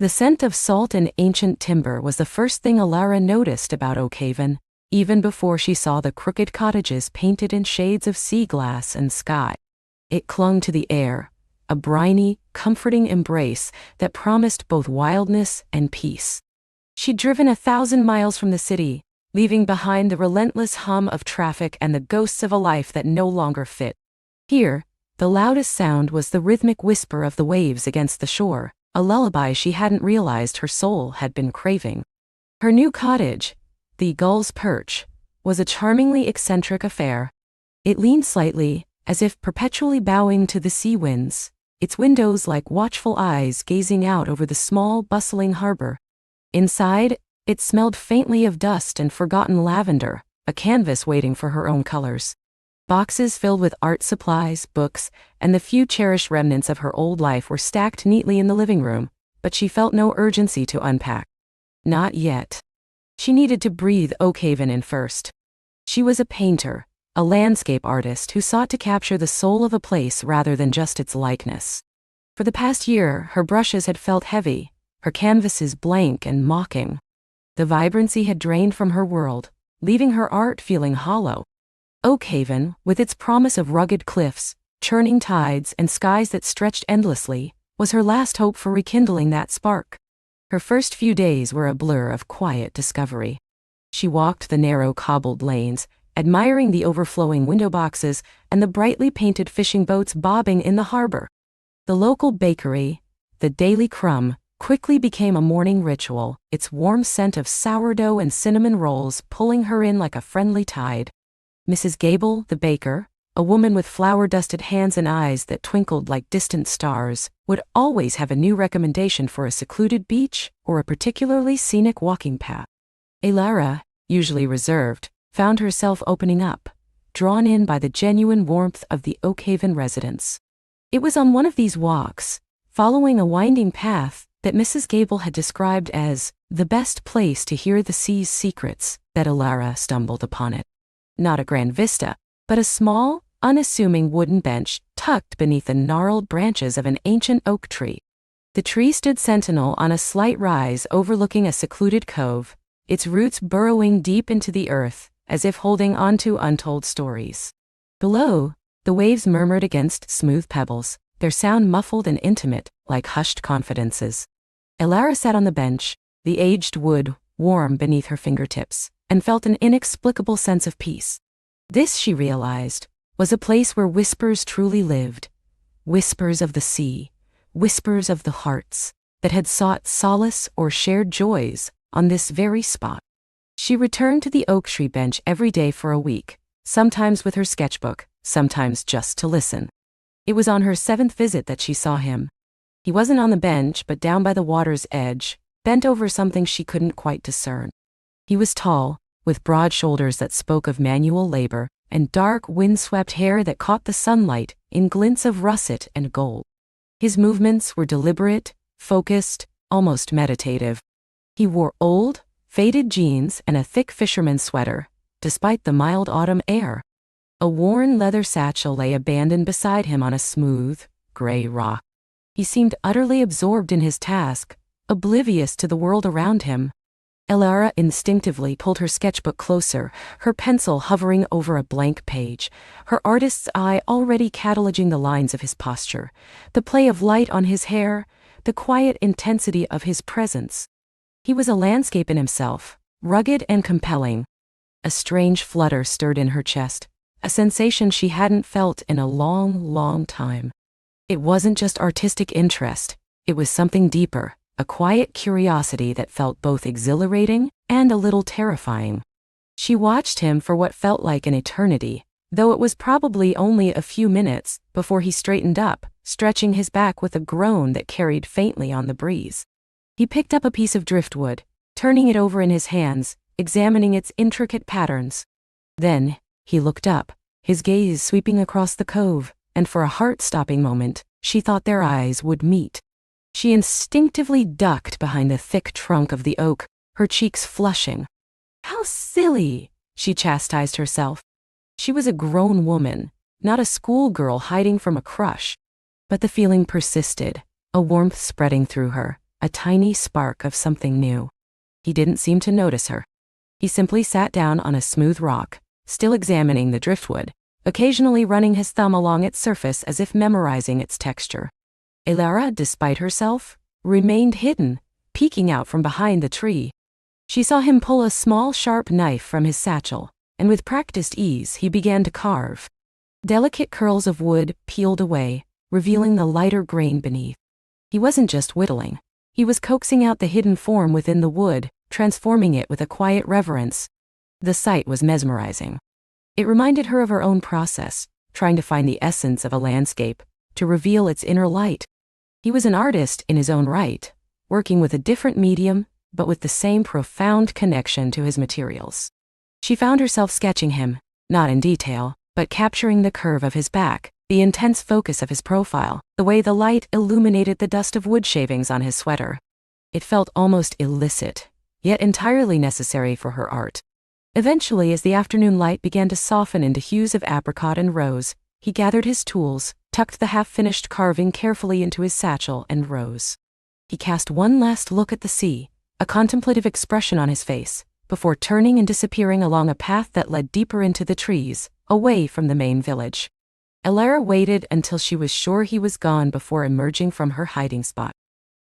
The scent of salt and ancient timber was the first thing Alara noticed about Oakhaven, even before she saw the crooked cottages painted in shades of sea glass and sky. It clung to the air, a briny, comforting embrace that promised both wildness and peace. She'd driven 1,000 miles from the city, leaving behind the relentless hum of traffic and the ghosts of a life that no longer fit. Here, the loudest sound was the rhythmic whisper of the waves against the shore, a lullaby she hadn't realized her soul had been craving. Her new cottage, the Gull's Perch, was a charmingly eccentric affair. It leaned slightly, as if perpetually bowing to the sea winds, its windows like watchful eyes gazing out over the small, bustling harbor. Inside, it smelled faintly of dust and forgotten lavender, a canvas waiting for her own colors. Boxes filled with art supplies, books, and the few cherished remnants of her old life were stacked neatly in the living room, but she felt no urgency to unpack. Not yet. She needed to breathe Oakhaven in first. She was a painter, a landscape artist who sought to capture the soul of a place rather than just its likeness. For the past year, her brushes had felt heavy, her canvases blank and mocking. The vibrancy had drained from her world, leaving her art feeling hollow. Oakhaven, with its promise of rugged cliffs, churning tides, and skies that stretched endlessly, was her last hope for rekindling that spark. Her first few days were a blur of quiet discovery. She walked the narrow cobbled lanes, admiring the overflowing window boxes and the brightly painted fishing boats bobbing in the harbor. The local bakery, the Daily Crumb, quickly became a morning ritual, its warm scent of sourdough and cinnamon rolls pulling her in like a friendly tide. Mrs. Gable, the baker, a woman with flour-dusted hands and eyes that twinkled like distant stars, would always have a new recommendation for a secluded beach or a particularly scenic walking path. Alara, usually reserved, found herself opening up, drawn in by the genuine warmth of the Oakhaven residents. It was on one of these walks, following a winding path, that Mrs. Gable had described as the best place to hear the sea's secrets, that Alara stumbled upon it. Not a grand vista, but a small, unassuming wooden bench tucked beneath the gnarled branches of an ancient oak tree. The tree stood sentinel on a slight rise overlooking a secluded cove, its roots burrowing deep into the earth, as if holding onto untold stories. Below, the waves murmured against smooth pebbles, their sound muffled and intimate, like hushed confidences. Alara sat on the bench, the aged wood warm beneath her fingertips, and felt an inexplicable sense of peace. This, she realized, was a place where whispers truly lived. Whispers of the sea, whispers of the hearts, that had sought solace or shared joys on this very spot. She returned to the oak tree bench every day for a week, sometimes with her sketchbook, sometimes just to listen. It was on her 7th visit that she saw him. He wasn't on the bench but down by the water's edge, bent over something she couldn't quite discern. He was tall, with broad shoulders that spoke of manual labor, and dark, wind-swept hair that caught the sunlight in glints of russet and gold. His movements were deliberate, focused, almost meditative. He wore old, faded jeans and a thick fisherman's sweater, despite the mild autumn air. A worn leather satchel lay abandoned beside him on a smooth, gray rock. He seemed utterly absorbed in his task, oblivious to the world around him. Alara instinctively pulled her sketchbook closer, her pencil hovering over a blank page, her artist's eye already cataloging the lines of his posture, the play of light on his hair, the quiet intensity of his presence. He was a landscape in himself, rugged and compelling. A strange flutter stirred in her chest, a sensation she hadn't felt in a long, long time. It wasn't just artistic interest, it was something deeper. A quiet curiosity that felt both exhilarating and a little terrifying. She watched him for what felt like an eternity, though it was probably only a few minutes before he straightened up, stretching his back with a groan that carried faintly on the breeze. He picked up a piece of driftwood, turning it over in his hands, examining its intricate patterns. Then, he looked up, his gaze sweeping across the cove, and for a heart-stopping moment, she thought their eyes would meet. She instinctively ducked behind the thick trunk of the oak, her cheeks flushing. How silly, she chastised herself. She was a grown woman, not a schoolgirl hiding from a crush. But the feeling persisted, a warmth spreading through her, a tiny spark of something new. He didn't seem to notice her. He simply sat down on a smooth rock, still examining the driftwood, occasionally running his thumb along its surface as if memorizing its texture. Elara, despite herself, remained hidden, peeking out from behind the tree. She saw him pull a small sharp knife from his satchel, and with practiced ease he began to carve. Delicate curls of wood peeled away, revealing the lighter grain beneath. He wasn't just whittling. He was coaxing out the hidden form within the wood, transforming it with a quiet reverence. The sight was mesmerizing. It reminded her of her own process, trying to find the essence of a landscape, to reveal its inner light. He was an artist in his own right, working with a different medium, but with the same profound connection to his materials. She found herself sketching him, not in detail, but capturing the curve of his back, the intense focus of his profile, the way the light illuminated the dust of wood shavings on his sweater. It felt almost illicit, yet entirely necessary for her art. Eventually, as the afternoon light began to soften into hues of apricot and rose, he gathered his tools, tucked the half-finished carving carefully into his satchel, and rose. He cast one last look at the sea, a contemplative expression on his face, before turning and disappearing along a path that led deeper into the trees, away from the main village. Elara waited until she was sure he was gone before emerging from her hiding spot.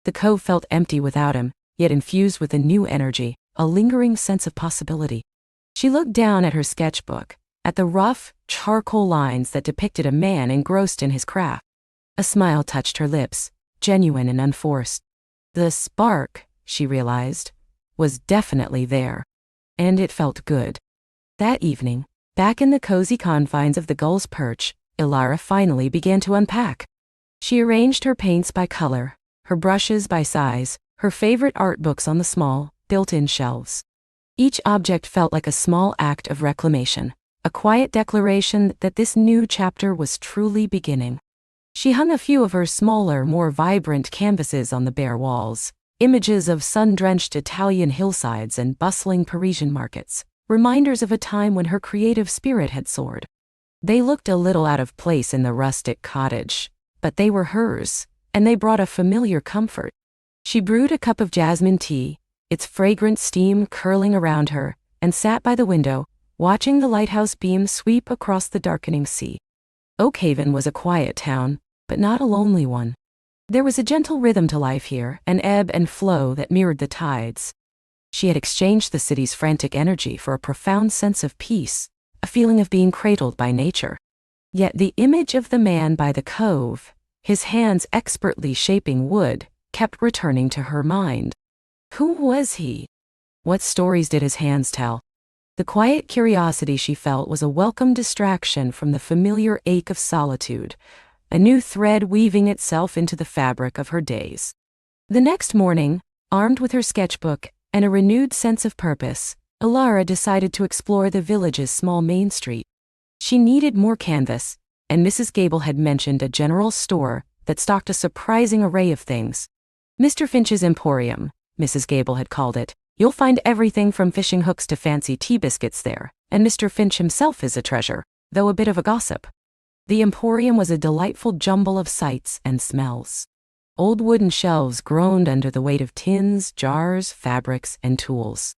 The cove felt empty without him, yet infused with a new energy, a lingering sense of possibility. She looked down at her sketchbook, at the rough, charcoal lines that depicted a man engrossed in his craft. A smile touched her lips, genuine and unforced. The spark, she realized, was definitely there. And it felt good. That evening, back in the cozy confines of the Gull's Perch, Elara finally began to unpack. She arranged her paints by color, her brushes by size, her favorite art books on the small, built-in shelves. Each object felt like a small act of reclamation, a quiet declaration that this new chapter was truly beginning. She hung a few of her smaller, more vibrant canvases on the bare walls, images of sun-drenched Italian hillsides and bustling Parisian markets, reminders of a time when her creative spirit had soared. They looked a little out of place in the rustic cottage, but they were hers, and they brought a familiar comfort. She brewed a cup of jasmine tea, its fragrant steam curling around her, and sat by the window, watching the lighthouse beam sweep across the darkening sea. Oakhaven was a quiet town, but not a lonely one. There was a gentle rhythm to life here, an ebb and flow that mirrored the tides. She had exchanged the city's frantic energy for a profound sense of peace, a feeling of being cradled by nature. Yet the image of the man by the cove, his hands expertly shaping wood, kept returning to her mind. Who was he? What stories did his hands tell? The quiet curiosity she felt was a welcome distraction from the familiar ache of solitude, a new thread weaving itself into the fabric of her days. The next morning, armed with her sketchbook and a renewed sense of purpose, Elara decided to explore the village's small main street. She needed more canvas, and Mrs. Gable had mentioned a general store that stocked a surprising array of things. Mr. Finch's Emporium, Mrs. Gable had called it. You'll find everything from fishing hooks to fancy tea biscuits there, and Mr. Finch himself is a treasure, though a bit of a gossip. The Emporium was a delightful jumble of sights and smells. Old wooden shelves groaned under the weight of tins, jars, fabrics, and tools.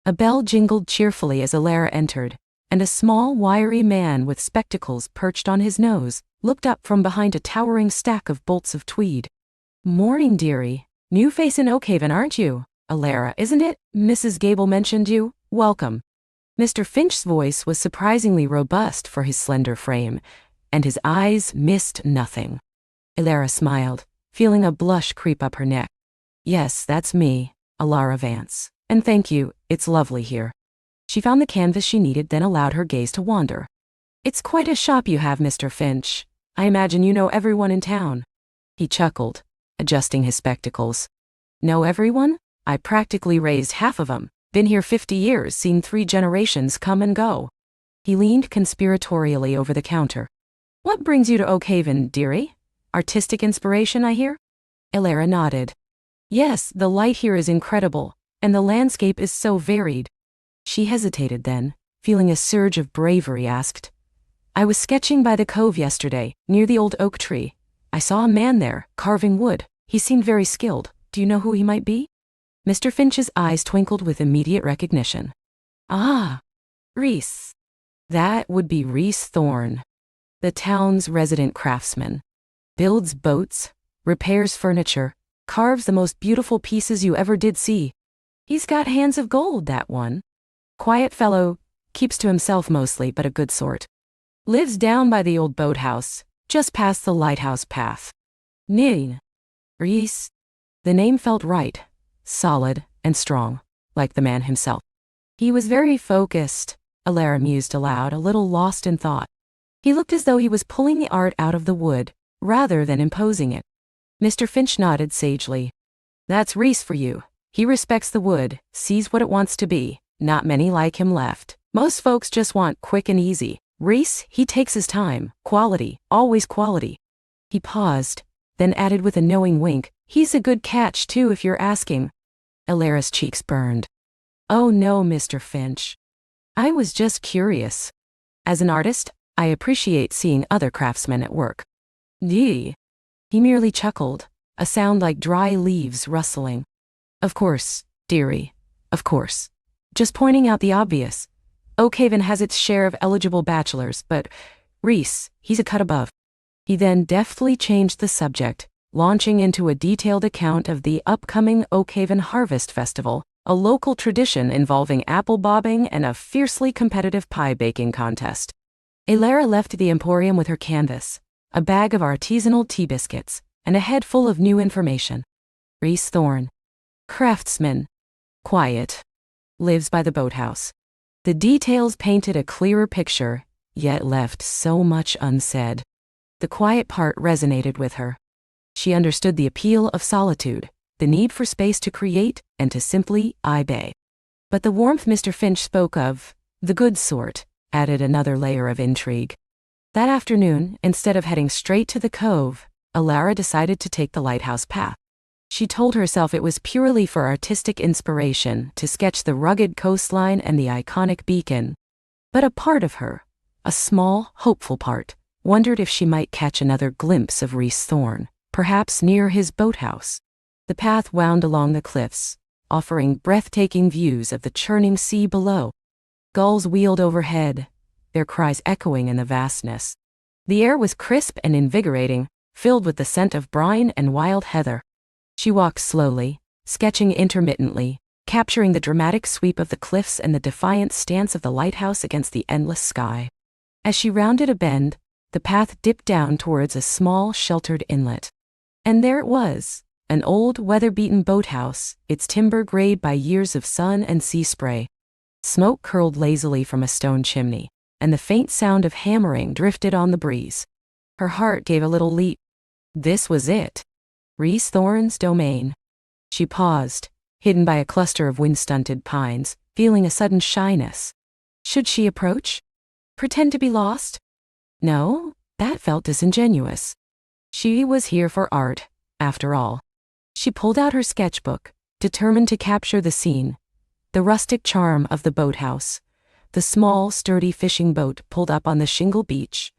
A bell jingled cheerfully as Elara entered, and a small, wiry man with spectacles perched on his nose looked up from behind a towering stack of bolts of tweed. "Morning, dearie. New face in Oakhaven, aren't you? Elara, isn't it? Mrs. Gable mentioned you. Welcome." Mr. Finch's voice was surprisingly robust for his slender frame, and his eyes missed nothing. Elara smiled, feeling a blush creep up her neck. "Yes, that's me, Elara Vance. And thank you, it's lovely here." She found the canvas she needed, then allowed her gaze to wander. "It's quite a shop you have, Mr. Finch. I imagine you know everyone in town." He chuckled, adjusting his spectacles. "Know everyone? I practically raised half of 'em. Been here 50 years, seen 3 generations come and go." He leaned conspiratorially over the counter. "What brings you to Oakhaven, dearie? Artistic inspiration, I hear?" Elara nodded. "Yes, the light here is incredible, and the landscape is so varied." She hesitated then, feeling a surge of bravery, asked, "I was sketching by the cove yesterday, near the old oak tree. I saw a man there, carving wood. He seemed very skilled, Do you know who he might be? Mr. Finch's eyes twinkled with immediate recognition. Ah, Reese. That would be Reese Thorne, the town's resident craftsman. Builds boats, repairs furniture, carves the most beautiful pieces you ever did see. He's got hands of gold, that one. Quiet fellow, keeps to himself mostly, but a good sort. Lives down by the old boathouse, just past the lighthouse path. Nin. Reese. The name felt right, solid and strong, like the man himself. He was very focused, Alara mused aloud, a little lost in thought. He looked as though he was pulling the art out of the wood, rather than imposing it. Mr. Finch nodded sagely. That's Reese for you. He respects the wood, sees what it wants to be. Not many like him left. Most folks just want quick and easy. Reese, he takes his time. Quality, always quality. He paused, then added with a knowing wink, he's a good catch too if you're asking. Alara's cheeks burned. Oh no, Mr. Finch. I was just curious. As an artist, I appreciate seeing other craftsmen at work. Gee. He merely chuckled, a sound like dry leaves rustling. Of course, dearie, of course. Just pointing out the obvious. Oakhaven has its share of eligible bachelors, but Reese, he's a cut above. He then deftly changed the subject, launching into a detailed account of the upcoming Oakhaven Harvest Festival, a local tradition involving apple bobbing and a fiercely competitive pie baking contest. Alara left the emporium with her canvas, a bag of artisanal tea biscuits, and a head full of new information. Reese Thorne. Craftsman. Quiet. Lives by the boathouse. The details painted a clearer picture, yet left so much unsaid. The quiet part resonated with her. She understood the appeal of solitude, the need for space to create and to simply obey. But the warmth Mr. Finch spoke of, the good sort, added another layer of intrigue. That afternoon, instead of heading straight to the cove, Alara decided to take the lighthouse path. She told herself it was purely for artistic inspiration to sketch the rugged coastline and the iconic beacon. But a part of her, a small, hopeful part, wondered if she might catch another glimpse of Reese Thorne, perhaps near his boathouse. The path wound along the cliffs, offering breathtaking views of the churning sea below. Gulls wheeled overhead, their cries echoing in the vastness. The air was crisp and invigorating, filled with the scent of brine and wild heather. She walked slowly, sketching intermittently, capturing the dramatic sweep of the cliffs and the defiant stance of the lighthouse against the endless sky. As she rounded a bend, the path dipped down towards a small, sheltered inlet. And there it was, an old, weather-beaten boathouse, its timber grayed by years of sun and sea spray. Smoke curled lazily from a stone chimney, and the faint sound of hammering drifted on the breeze. Her heart gave a little leap. This was it. Reese Thorne's domain. She paused, hidden by a cluster of wind-stunted pines, feeling a sudden shyness. Should she approach? Pretend to be lost? No, that felt disingenuous. She was here for art, after all. She pulled out her sketchbook, determined to capture the scene, the rustic charm of the boathouse, the small, sturdy fishing boat pulled up on the shingle beach,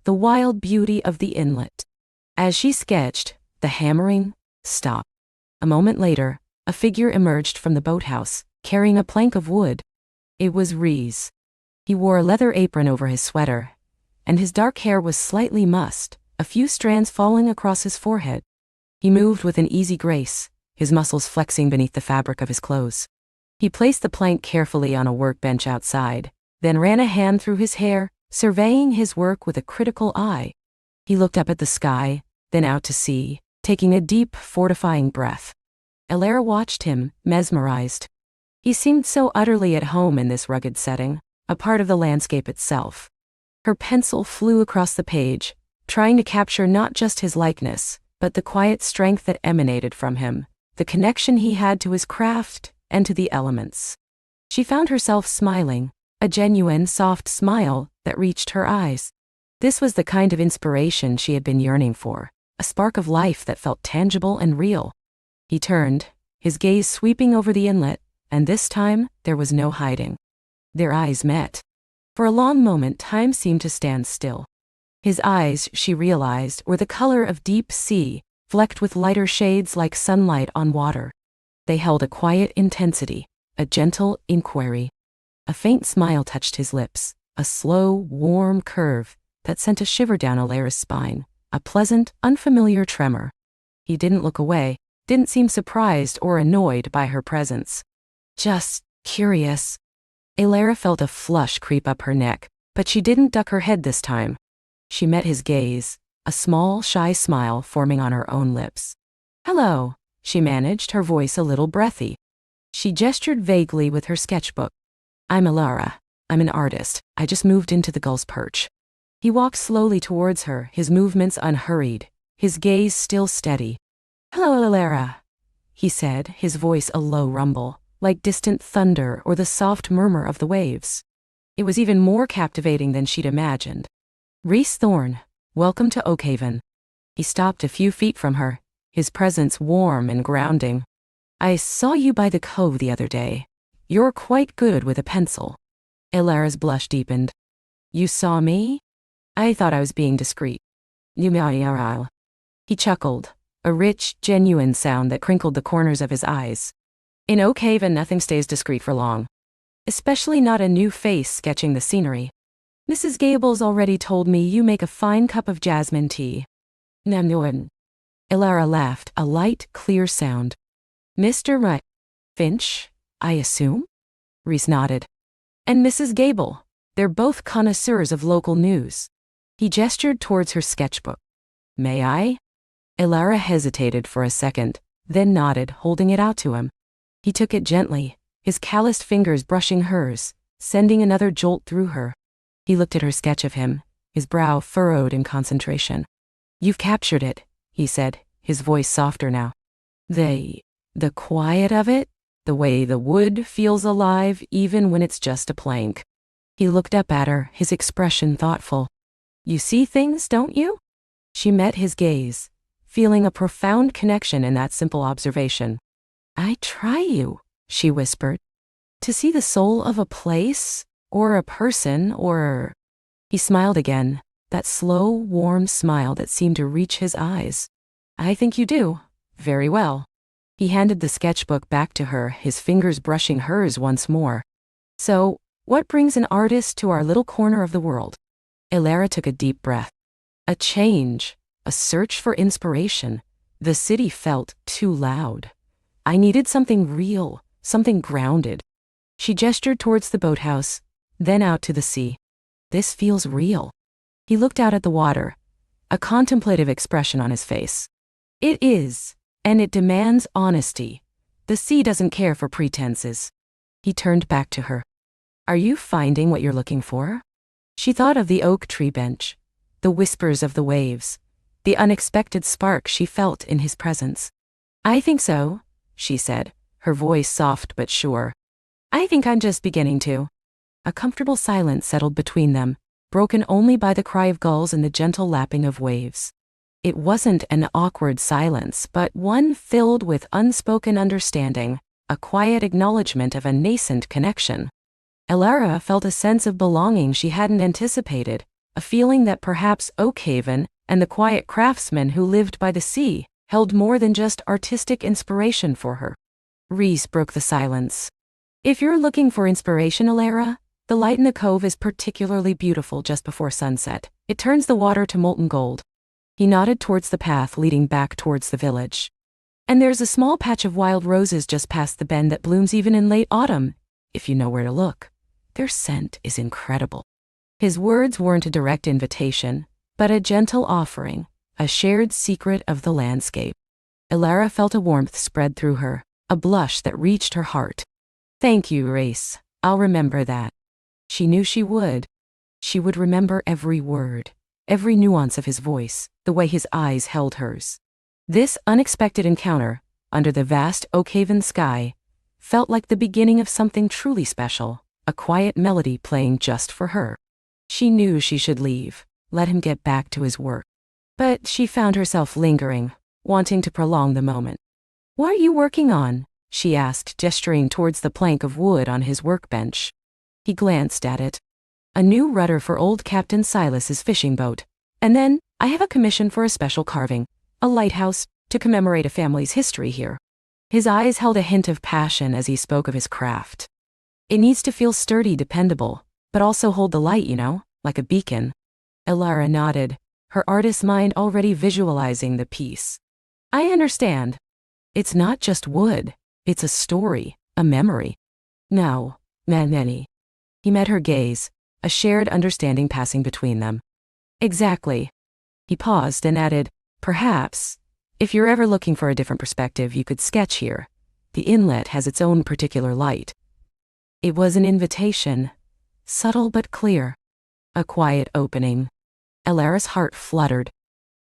the wild beauty of the inlet. As she sketched, the hammering stopped. A moment later, a figure emerged from the boathouse, carrying a plank of wood. It was Reese. He wore a leather apron over his sweater, and his dark hair was slightly mussed, a few strands falling across his forehead. He moved with an easy grace, his muscles flexing beneath the fabric of his clothes. He placed the plank carefully on a workbench outside, then ran a hand through his hair, surveying his work with a critical eye. He looked up at the sky, then out to sea, taking a deep, fortifying breath. Alara watched him, mesmerized. He seemed so utterly at home in this rugged setting, a part of the landscape itself. Her pencil flew across the page, trying to capture not just his likeness, but the quiet strength that emanated from him, the connection he had to his craft and to the elements. She found herself smiling, a genuine, soft smile that reached her eyes. This was the kind of inspiration she had been yearning for, a spark of life that felt tangible and real. He turned, his gaze sweeping over the inlet, and this time there was no hiding. Their eyes met. For a long moment time seemed to stand still. His eyes, she realized, were the color of deep sea, flecked with lighter shades like sunlight on water. They held a quiet intensity, a gentle inquiry. A faint smile touched his lips, a slow, warm curve that sent a shiver down Alara's spine, a pleasant, unfamiliar tremor. He didn't look away, didn't seem surprised or annoyed by her presence. Just curious. Alara felt a flush creep up her neck, but she didn't duck her head this time. She met his gaze, a small, shy smile forming on her own lips. "Hello," she managed, her voice a little breathy. She gestured vaguely with her sketchbook. "I'm Alara. I'm an artist. I just moved into the Gull's Perch." He walked slowly towards her, his movements unhurried, his gaze still steady. "Hello, Alara," he said, his voice a low rumble, like distant thunder or the soft murmur of the waves. It was even more captivating than she'd imagined. "Reese Thorne, welcome to Oakhaven." He stopped a few feet from her, his presence warm and grounding. "I saw you by the cove the other day. You're quite good with a pencil." Alara's blush deepened. "You saw me? I thought I was being discreet." He chuckled, a rich, genuine sound that crinkled the corners of his eyes. "In Oakhaven, nothing stays discreet for long. Especially not a new face sketching the scenery. Mrs. Gable's already told me you make a fine cup of jasmine tea." Alara laughed, a light, clear sound. "Mr. Finch, I assume?" Reese nodded. "And Mrs. Gable. They're both connoisseurs of local news." He gestured towards her sketchbook. "May I?" Alara hesitated for a second, then nodded, holding it out to him. He took it gently, his calloused fingers brushing hers, sending another jolt through her. He looked at her sketch of him, his brow furrowed in concentration. "You've captured it," he said, his voice softer now. The quiet of it, the way the wood feels alive even when it's just a plank." He looked up at her, his expression thoughtful. "You see things, don't you?" She met his gaze, feeling a profound connection in that simple observation. "I try you," she whispered. "To see the soul of a place, or a person, or—" He smiled again, that slow, warm smile that seemed to reach his eyes. "I think you do. Very well." He handed the sketchbook back to her, his fingers brushing hers once more. "So, what brings an artist to our little corner of the world?" Alara took a deep breath. "A change, a search for inspiration. The city felt too loud. I needed something real, something grounded." She gestured towards the boathouse, then out to the sea. "This feels real." He looked out at the water, a contemplative expression on his face. "It is, and it demands honesty. The sea doesn't care for pretenses." He turned back to her. "Are you finding what you're looking for?" She thought of the oak tree bench, the whispers of the waves, the unexpected spark she felt in his presence. "I think so," she said, her voice soft but sure. "I think I'm just beginning to." A comfortable silence settled between them, broken only by the cry of gulls and the gentle lapping of waves. It wasn't an awkward silence, but one filled with unspoken understanding, a quiet acknowledgement of a nascent connection. Alara felt a sense of belonging she hadn't anticipated, a feeling that perhaps Oakhaven and the quiet craftsman who lived by the sea held more than just artistic inspiration for her. Reese broke the silence. "If you're looking for inspiration, Alara, the light in the cove is particularly beautiful just before sunset. It turns the water to molten gold." He nodded towards the path leading back towards the village. "And there's a small patch of wild roses just past the bend that blooms even in late autumn, if you know where to look. Their scent is incredible." His words weren't a direct invitation, but a gentle offering, a shared secret of the landscape. Alara felt a warmth spread through her, a blush that reached her heart. "Thank you, Reese. I'll remember that." She knew she would. She would remember every word, every nuance of his voice, the way his eyes held hers. This unexpected encounter, under the vast Oakhaven sky, felt like the beginning of something truly special, a quiet melody playing just for her. She knew she should leave, let him get back to his work. But she found herself lingering, wanting to prolong the moment. "What are you working on?" she asked, gesturing towards the plank of wood on his workbench. He glanced at it. "A new rudder for old Captain Silas's fishing boat. And then, I have a commission for a special carving, a lighthouse, to to commemorate a family's history here. His eyes held a hint of passion as he spoke of his craft. It needs to feel sturdy, dependable, but also hold the light, like a beacon. Elara nodded, her artist's mind already visualizing the piece. I understand. It's not just wood, it's a story, a memory. Now, Maneni. He met her gaze, a shared understanding passing between them. Exactly. He paused and added, perhaps, if you're ever looking for a different perspective, you could sketch here. The inlet has its own particular light. It was an invitation, subtle but clear. A quiet opening. Elara's heart fluttered.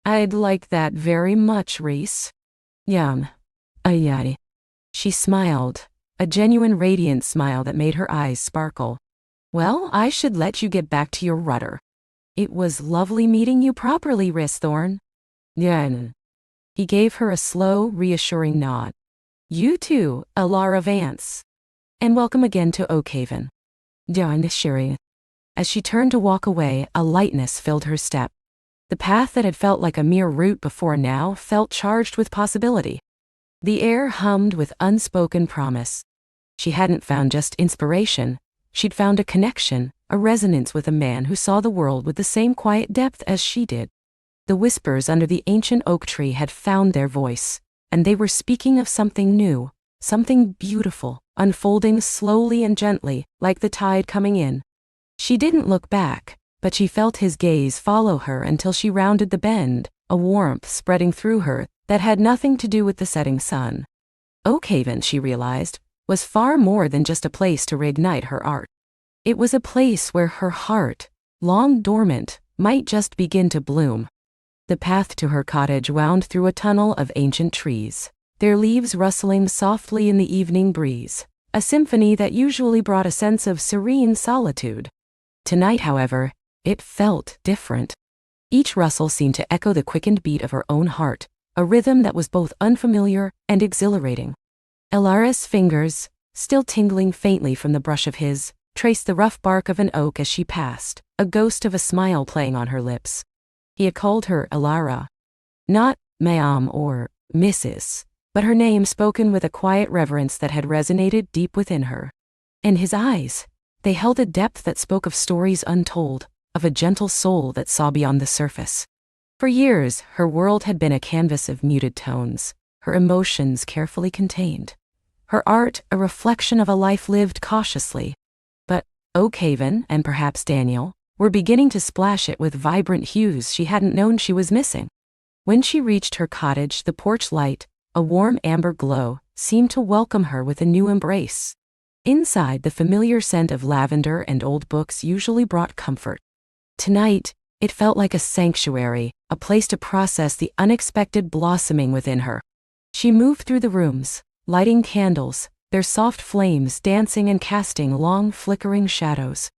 I'd like that very much, Reese. Yum. Ayai. She smiled, a genuine radiant smile that made her eyes sparkle. Well, I should let you get back to your rudder. It was lovely meeting you properly, Risthorn. Yan. He gave her a slow, reassuring nod. You too, Elara Vance. And welcome again to Oakhaven. Yan Shiri. As she turned to walk away, a lightness filled her step. The path that had felt like a mere route before now felt charged with possibility. The air hummed with unspoken promise. She hadn't found just inspiration, she'd found a connection, a resonance with a man who saw the world with the same quiet depth as she did. The whispers under the ancient oak tree had found their voice, and they were speaking of something new, something beautiful, unfolding slowly and gently, like the tide coming in. She didn't look back, but she felt his gaze follow her until she rounded the bend, a warmth spreading through her that had nothing to do with the setting sun. Oakhaven, she realized, was far more than just a place to reignite her art. It was a place where her heart, long dormant, might just begin to bloom. The path to her cottage wound through a tunnel of ancient trees, their leaves rustling softly in the evening breeze, a symphony that usually brought a sense of serene solitude. Tonight, however, it felt different. Each rustle seemed to echo the quickened beat of her own heart, a rhythm that was both unfamiliar and exhilarating. Elara's fingers, still tingling faintly from the brush of his, traced the rough bark of an oak as she passed, a ghost of a smile playing on her lips. He had called her Elara. Not Ma'am or Mrs., but her name spoken with a quiet reverence that had resonated deep within her. And his eyes, they held a depth that spoke of stories untold, of a gentle soul that saw beyond the surface. For years, her world had been a canvas of muted tones, her emotions carefully contained. Her art a reflection of a life lived cautiously. But Oakhaven, and perhaps Daniel, were beginning to splash it with vibrant hues she hadn't known she was missing. When she reached her cottage, the porch light, a warm amber glow, seemed to welcome her with a new embrace. Inside, the familiar scent of lavender and old books usually brought comfort. Tonight, it felt like a sanctuary, a place to process the unexpected blossoming within her. She moved through the rooms, lighting candles, their soft flames dancing and casting long flickering shadows.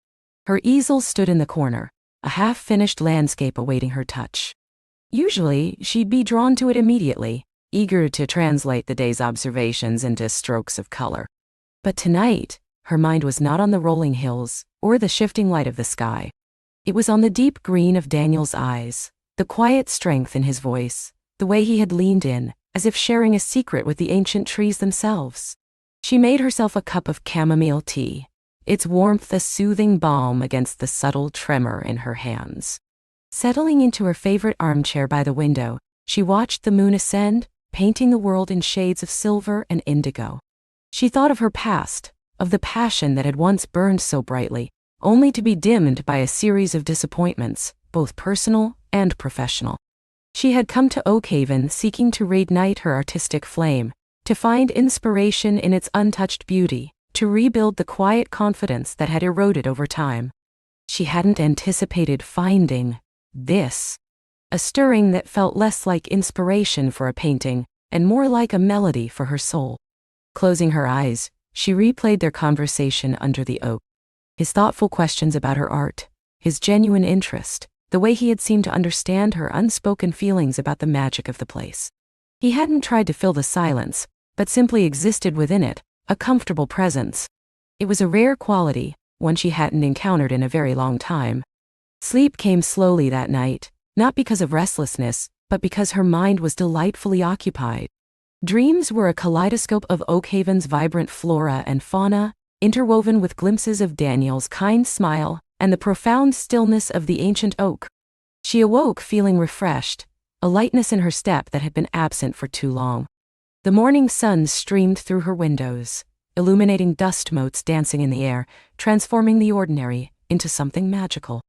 Her easel stood in the corner, a half-finished landscape awaiting her touch. Usually, she'd be drawn to it immediately, eager to translate the day's observations into strokes of color. But tonight, her mind was not on the rolling hills or the shifting light of the sky. It was on the deep green of Daniel's eyes, the quiet strength in his voice, the way he had leaned in, as if sharing a secret with the ancient trees themselves. She made herself a cup of chamomile tea, its warmth a soothing balm against the subtle tremor in her hands. Settling into her favorite armchair by the window, she watched the moon ascend, painting the world in shades of silver and indigo. She thought of her past, of the passion that had once burned so brightly, only to be dimmed by a series of disappointments, both personal and professional. She had come to Oakhaven seeking to reignite her artistic flame, to find inspiration in its untouched beauty, to rebuild the quiet confidence that had eroded over time. She hadn't anticipated finding this, a stirring that felt less like inspiration for a painting and more like a melody for her soul. Closing her eyes, she replayed their conversation under the oak. His thoughtful questions about her art, his genuine interest, the way he had seemed to understand her unspoken feelings about the magic of the place. He hadn't tried to fill the silence, but simply existed within it, a comfortable presence. It was a rare quality, one she hadn't encountered in a very long time. Sleep came slowly that night, not because of restlessness, but because her mind was delightfully occupied. Dreams were a kaleidoscope of Oakhaven's vibrant flora and fauna, interwoven with glimpses of Daniel's kind smile and the profound stillness of the ancient oak. She awoke feeling refreshed, a lightness in her step that had been absent for too long. The morning sun streamed through her windows, illuminating dust motes dancing in the air, transforming the ordinary into something magical.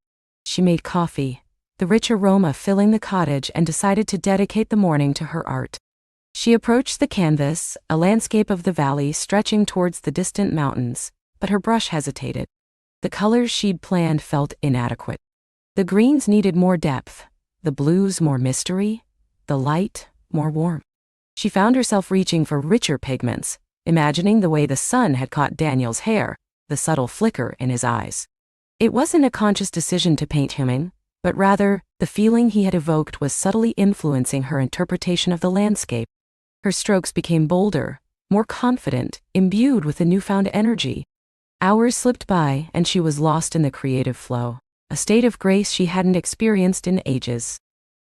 She made coffee, the rich aroma filling the cottage, and decided to dedicate the morning to her art. She approached the canvas, a landscape of the valley stretching towards the distant mountains, but her brush hesitated. The colors she'd planned felt inadequate. The greens needed more depth, the blues more mystery, the light more warmth. She found herself reaching for richer pigments, imagining the way the sun had caught Daniel's hair, the subtle flicker in his eyes. It wasn't a conscious decision to paint him in, but rather, the feeling he had evoked was subtly influencing her interpretation of the landscape. Her strokes became bolder, more confident, imbued with a newfound energy. Hours slipped by, and she was lost in the creative flow, a state of grace she hadn't experienced in ages.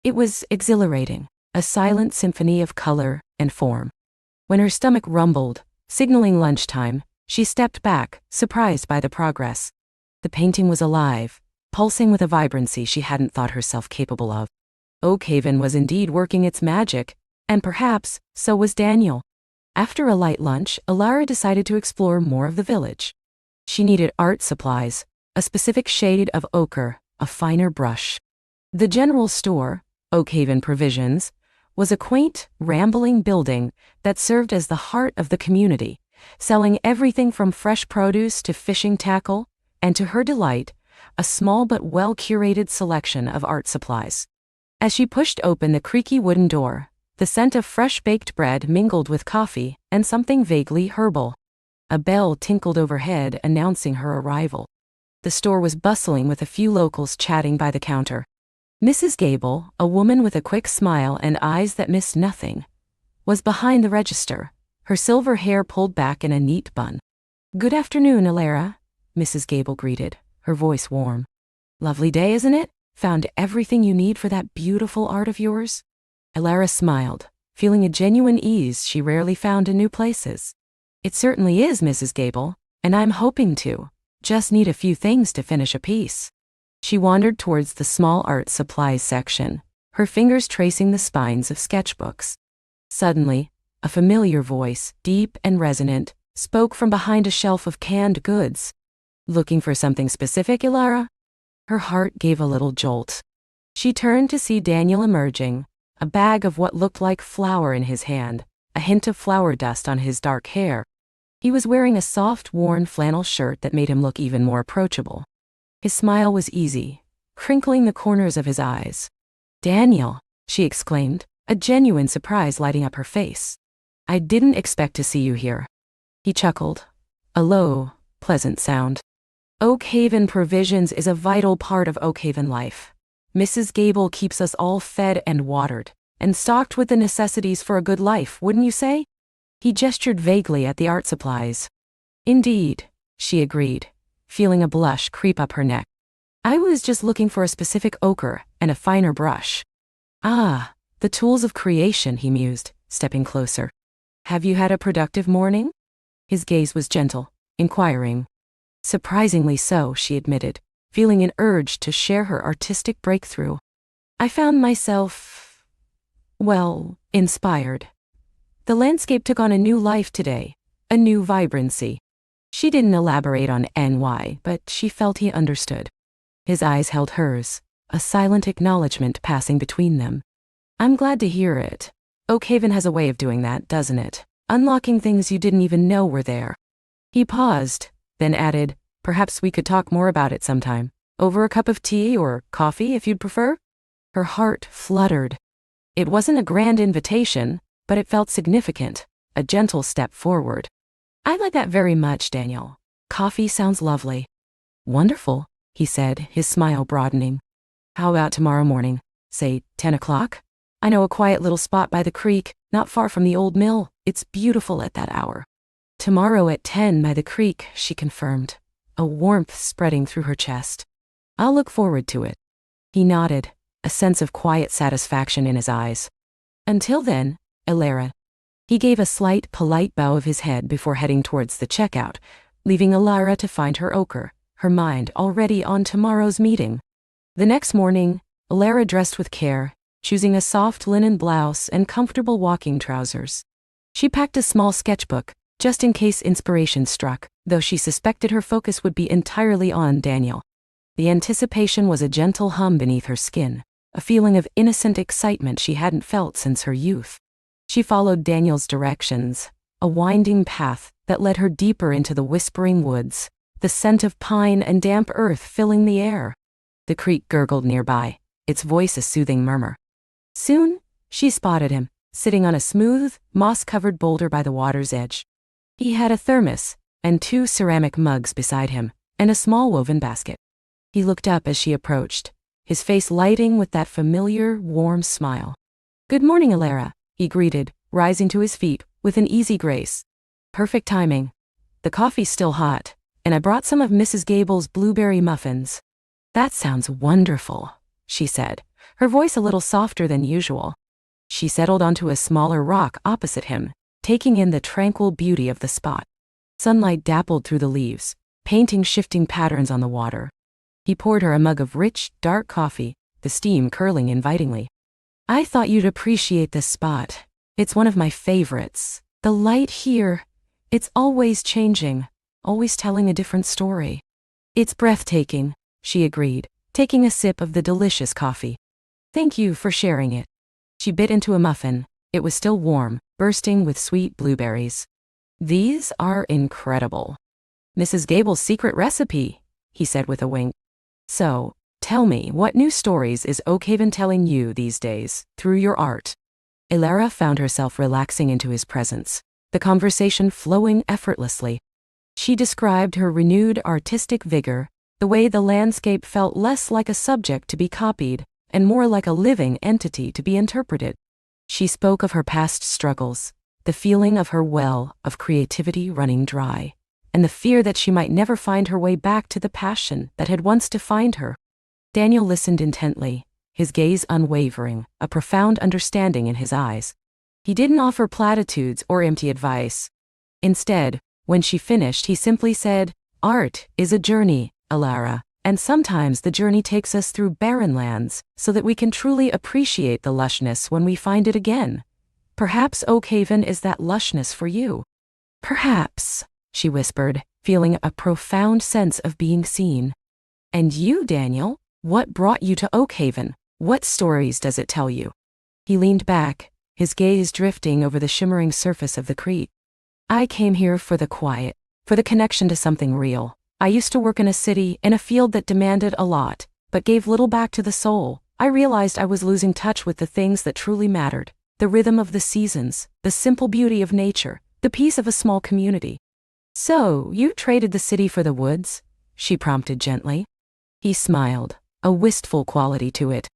It was exhilarating, a silent symphony of color and form. When her stomach rumbled, signaling lunchtime, she stepped back, surprised by the progress. The painting was alive, pulsing with a vibrancy she hadn't thought herself capable of. Oakhaven was indeed working its magic, and perhaps, so was Daniel. After a light lunch, Alara decided to explore more of the village. She needed art supplies, a specific shade of ochre, a finer brush. The general store, Oakhaven Provisions, was a quaint, rambling building that served as the heart of the community, selling everything from fresh produce to fishing tackle, and to her delight, a small but well-curated selection of art supplies. As she pushed open the creaky wooden door, the scent of fresh-baked bread mingled with coffee and something vaguely herbal. A bell tinkled overhead announcing her arrival. The store was bustling with a few locals chatting by the counter. Mrs. Gable, a woman with a quick smile and eyes that missed nothing, was behind the register, her silver hair pulled back in a neat bun. "Good afternoon, Alara," Mrs. Gable greeted, her voice warm. "Lovely day, isn't it? Found everything you need for that beautiful art of yours?" Alara smiled, feeling a genuine ease she rarely found in new places. "It certainly is, Mrs. Gable, and I'm hoping to. Just need a few things to finish a piece." She wandered towards the small art supplies section, her fingers tracing the spines of sketchbooks. Suddenly, a familiar voice, deep and resonant, spoke from behind a shelf of canned goods. "Looking for something specific, Alara?" Her heart gave a little jolt. She turned to see Daniel emerging, a bag of what looked like flour in his hand, a hint of flour dust on his dark hair. He was wearing a soft, worn flannel shirt that made him look even more approachable. His smile was easy, crinkling the corners of his eyes. "Daniel," she exclaimed, a genuine surprise lighting up her face. "I didn't expect to see you here." He chuckled, a low, pleasant sound. "Oakhaven Provisions is a vital part of Oakhaven life. Mrs. Gable keeps us all fed and watered, and stocked with the necessities for a good life, wouldn't you say?" He gestured vaguely at the art supplies. "Indeed," she agreed, feeling a blush creep up her neck. "I was just looking for a specific ochre and a finer brush." "Ah, the tools of creation," he mused, stepping closer. "Have you had a productive morning?" His gaze was gentle, inquiring. "Surprisingly so," she admitted, feeling an urge to share her artistic breakthrough. "I found myself, well, inspired. The landscape took on a new life today, a new vibrancy." She didn't elaborate on why, but she felt he understood. His eyes held hers, a silent acknowledgement passing between them. "I'm glad to hear it. Oakhaven has a way of doing that, doesn't it? Unlocking things you didn't even know were there." He paused, then added, "Perhaps we could talk more about it sometime. Over a cup of tea or coffee, if you'd prefer?" Her heart fluttered. It wasn't a grand invitation, but it felt significant, a gentle step forward. "I like that very much, Daniel. Coffee sounds lovely." "Wonderful," he said, his smile broadening. "How about tomorrow morning? Say 10 o'clock? I know a quiet little spot by the creek, not far from the old mill. It's beautiful at that hour." "Tomorrow at 10 by the creek," she confirmed, a warmth spreading through her chest. "I'll look forward to it." He nodded, a sense of quiet satisfaction in his eyes. Until then, Alara. He gave a slight, polite bow of his head before heading towards the checkout, leaving Alara to find her ochre, her mind already on tomorrow's meeting. The next morning, Alara dressed with care, choosing a soft linen blouse and comfortable walking trousers. She packed a small sketchbook, just in case inspiration struck, though she suspected her focus would be entirely on Daniel. The anticipation was a gentle hum beneath her skin, a feeling of innocent excitement she hadn't felt since her youth. She followed Daniel's directions, a winding path that led her deeper into the whispering woods, the scent of pine and damp earth filling the air. The creek gurgled nearby, its voice a soothing murmur. Soon, she spotted him, sitting on a smooth, moss-covered boulder by the water's edge. He had a thermos and 2 ceramic mugs beside him, and a small woven basket. He looked up as she approached, his face lighting with that familiar, warm smile. "Good morning, Alara," he greeted, rising to his feet with an easy grace. "Perfect timing. The coffee's still hot, and I brought some of Mrs. Gable's blueberry muffins." "That sounds wonderful," she said, her voice a little softer than usual. She settled onto a smaller rock opposite him, taking in the tranquil beauty of the spot. Sunlight dappled through the leaves, painting shifting patterns on the water. He poured her a mug of rich, dark coffee, the steam curling invitingly. "I thought you'd appreciate this spot. It's one of my favorites. The light here, it's always changing, always telling a different story." "It's breathtaking," she agreed, taking a sip of the delicious coffee. "Thank you for sharing it." She bit into a muffin. It was still warm, bursting with sweet blueberries. "These are incredible. Mrs. Gable's secret recipe," he said with a wink. "So, tell me, what new stories is Oakhaven telling you these days, through your art?" Alara found herself relaxing into his presence, the conversation flowing effortlessly. She described her renewed artistic vigor, the way the landscape felt less like a subject to be copied, and more like a living entity to be interpreted. She spoke of her past struggles, the feeling of her well of creativity running dry, and the fear that she might never find her way back to the passion that had once defined her. Daniel listened intently, his gaze unwavering, a profound understanding in his eyes. He didn't offer platitudes or empty advice. Instead, when she finished, he simply said, "Art is a journey, Alara, and sometimes the journey takes us through barren lands so that we can truly appreciate the lushness when we find it again. Perhaps Oakhaven is that lushness for you." "Perhaps," she whispered, feeling a profound sense of being seen. "And you, Daniel, what brought you to Oakhaven? What stories does it tell you?" He leaned back, his gaze drifting over the shimmering surface of the creek. "I came here for the quiet, for the connection to something real. I used to work in a city, in a field that demanded a lot, but gave little back to the soul. I realized I was losing touch with the things that truly mattered, the rhythm of the seasons, the simple beauty of nature, the peace of a small community." "So, you traded the city for the woods?" she prompted gently. He smiled, a wistful quality to it.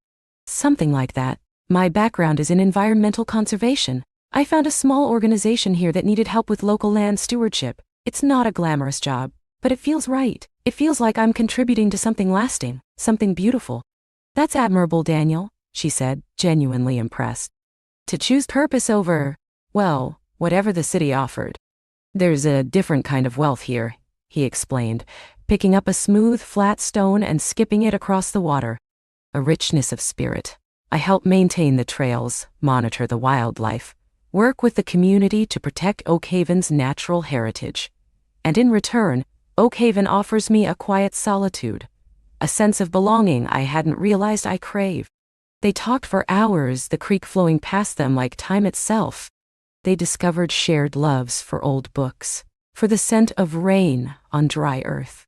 "Something like that. My background is in environmental conservation. I found a small organization here that needed help with local land stewardship. It's not a glamorous job, but it feels right. It feels like I'm contributing to something lasting, something beautiful." "That's admirable, Daniel," she said, genuinely impressed. "To choose purpose over, well, whatever the city offered." "There's a different kind of wealth here," he explained, picking up a smooth, flat stone and skipping it across the water. "A richness of spirit. I help maintain the trails, monitor the wildlife, work with the community to protect Oakhaven's natural heritage. And in return, Oakhaven offers me a quiet solitude, a sense of belonging I hadn't realized I crave." They talked for hours, the creek flowing past them like time itself. They discovered shared loves for old books, for the scent of rain on dry earth.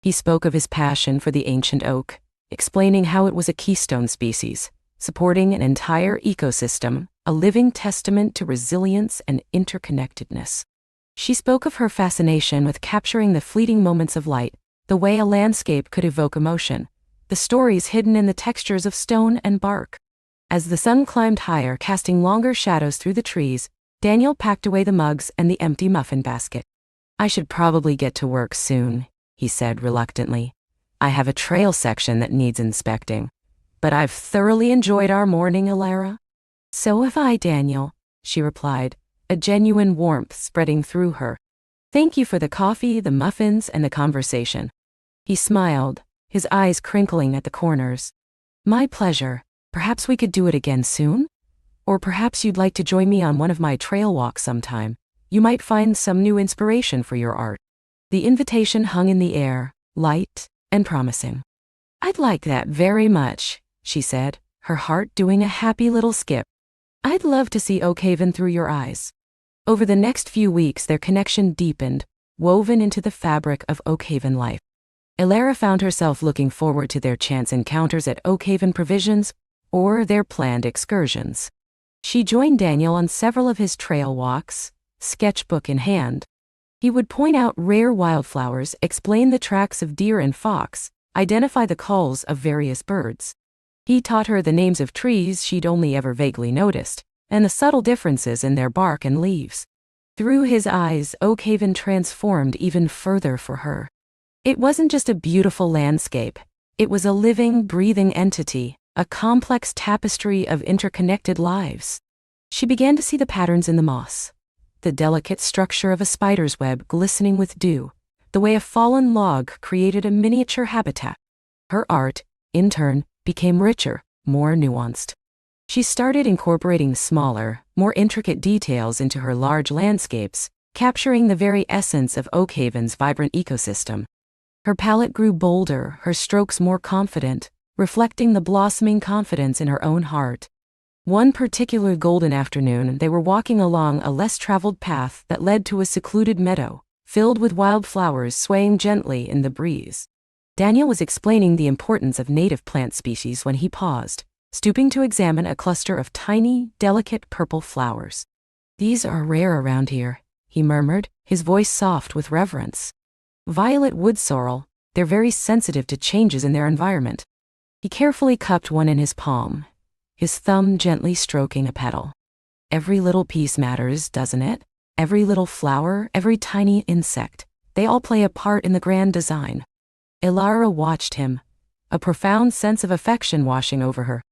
He spoke of his passion for the ancient oak, explaining how it was a keystone species, supporting an entire ecosystem, a living testament to resilience and interconnectedness. She spoke of her fascination with capturing the fleeting moments of light, the way a landscape could evoke emotion, the stories hidden in the textures of stone and bark. As the sun climbed higher, casting longer shadows through the trees, Daniel packed away the mugs and the empty muffin basket. "I should probably get to work soon," he said reluctantly. "I have a trail section that needs inspecting." but I've thoroughly enjoyed our morning, Alara. So have I, Daniel, she replied, a genuine warmth spreading through her. Thank you for the coffee, the muffins, and the conversation. He smiled, his eyes crinkling at the corners. My pleasure. Perhaps we could do it again soon? Or perhaps you'd like to join me on one of my trail walks sometime. You might find some new inspiration for your art. The invitation hung in the air, light and promising. I'd like that very much, she said, her heart doing a happy little skip. I'd love to see Oakhaven through your eyes. Over the next few weeks their connection deepened, woven into the fabric of Oakhaven life. Alara found herself looking forward to their chance encounters at Oakhaven Provisions or their planned excursions. She joined Daniel on several of his trail walks, sketchbook in hand. He would point out rare wildflowers, explain the tracks of deer and fox, identify the calls of various birds. He taught her the names of trees she'd only ever vaguely noticed, and the subtle differences in their bark and leaves. Through his eyes, Oakhaven transformed even further for her. It wasn't just a beautiful landscape, it was a living, breathing entity, a complex tapestry of interconnected lives. She began to see the patterns in the moss, the delicate structure of a spider's web glistening with dew, the way a fallen log created a miniature habitat. Her art, in turn, became richer, more nuanced. She started incorporating smaller, more intricate details into her large landscapes, capturing the very essence of Oakhaven's vibrant ecosystem. Her palette grew bolder, her strokes more confident, reflecting the blossoming confidence in her own heart. One particular golden afternoon, they were walking along a less traveled path that led to a secluded meadow, filled with wildflowers swaying gently in the breeze. Daniel was explaining the importance of native plant species when he paused, stooping to examine a cluster of tiny, delicate purple flowers. These are rare around here, he murmured, his voice soft with reverence. Violet wood sorrel, they're very sensitive to changes in their environment. He carefully cupped one in his palm, his thumb gently stroking a petal. Every little piece matters, doesn't it? Every little flower, every tiny insect, they all play a part in the grand design. Alara watched him, a profound sense of affection washing over her.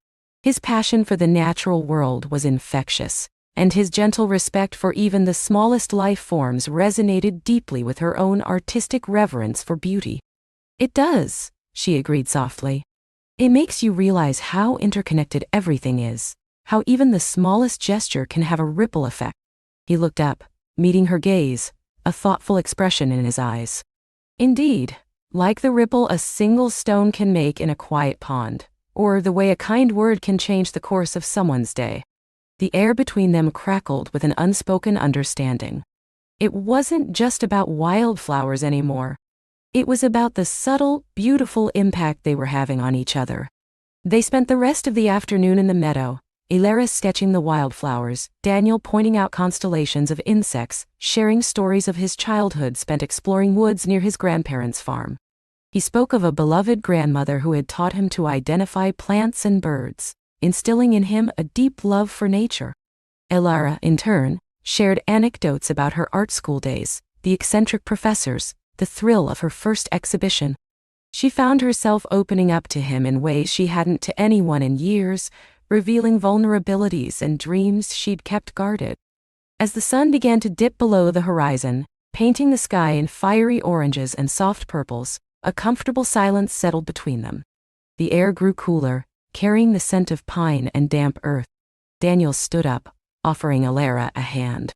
His passion for the natural world was infectious, and his gentle respect for even the smallest life forms resonated deeply with her own artistic reverence for beauty. It does, she agreed softly. It makes you realize how interconnected everything is, how even the smallest gesture can have a ripple effect. He looked up, meeting her gaze, a thoughtful expression in his eyes. Indeed, like the ripple a single stone can make in a quiet pond, or the way a kind word can change the course of someone's day. The air between them crackled with an unspoken understanding. It wasn't just about wildflowers anymore. It was about the subtle, beautiful impact they were having on each other. They spent the rest of the afternoon in the meadow, Alara sketching the wildflowers, Daniel pointing out constellations of insects, sharing stories of his childhood spent exploring woods near his grandparents' farm. He spoke of a beloved grandmother who had taught him to identify plants and birds, instilling in him a deep love for nature. Alara, in turn, shared anecdotes about her art school days, the eccentric professors, the thrill of her first exhibition. She found herself opening up to him in ways she hadn't to anyone in years, revealing vulnerabilities and dreams she'd kept guarded. As the sun began to dip below the horizon, painting the sky in fiery oranges and soft purples, a comfortable silence settled between them. The air grew cooler, carrying the scent of pine and damp earth. Daniel stood up, offering Alara a hand.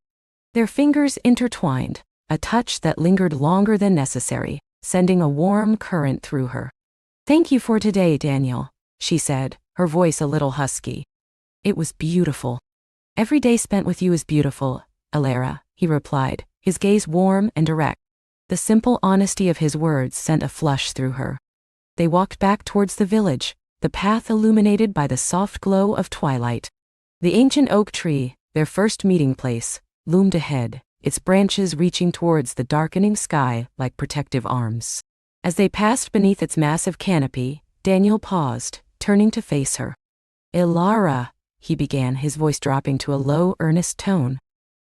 Their fingers intertwined, a touch that lingered longer than necessary, sending a warm current through her. Thank you for today, Daniel, she said, her voice a little husky. It was beautiful. Every day spent with you is beautiful, Alara, he replied, his gaze warm and direct. The simple honesty of his words sent a flush through her. They walked back towards the village, the path illuminated by the soft glow of twilight. The ancient oak tree, their first meeting place, loomed ahead, its branches reaching towards the darkening sky like protective arms. As they passed beneath its massive canopy, Daniel paused, turning to face her. Alara, he began, his voice dropping to a low, earnest tone.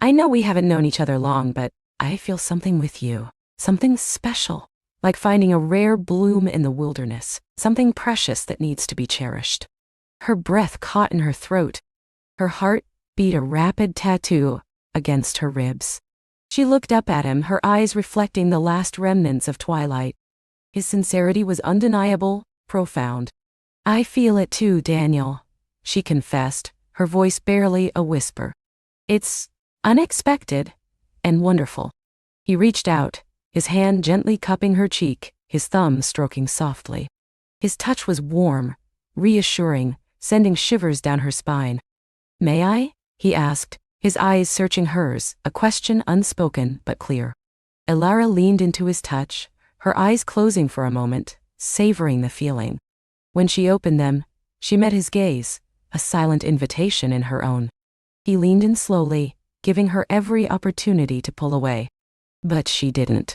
I know we haven't known each other long, but I feel something with you. Something special, like finding a rare bloom in the wilderness, something precious that needs to be cherished. Her breath caught in her throat. Her heart beat a rapid tattoo against her ribs. She looked up at him, her eyes reflecting the last remnants of twilight. His sincerity was undeniable, profound. "I feel it too, Daniel," she confessed, her voice barely a whisper. "It's unexpected and wonderful." He reached out, his hand gently cupping her cheek, his thumb stroking softly. His touch was warm, reassuring, sending shivers down her spine. "May I?" he asked, his eyes searching hers, a question unspoken but clear. Elara leaned into his touch, her eyes closing for a moment, savoring the feeling. When she opened them, she met his gaze, a silent invitation in her own. He leaned in slowly, giving her every opportunity to pull away. But she didn't.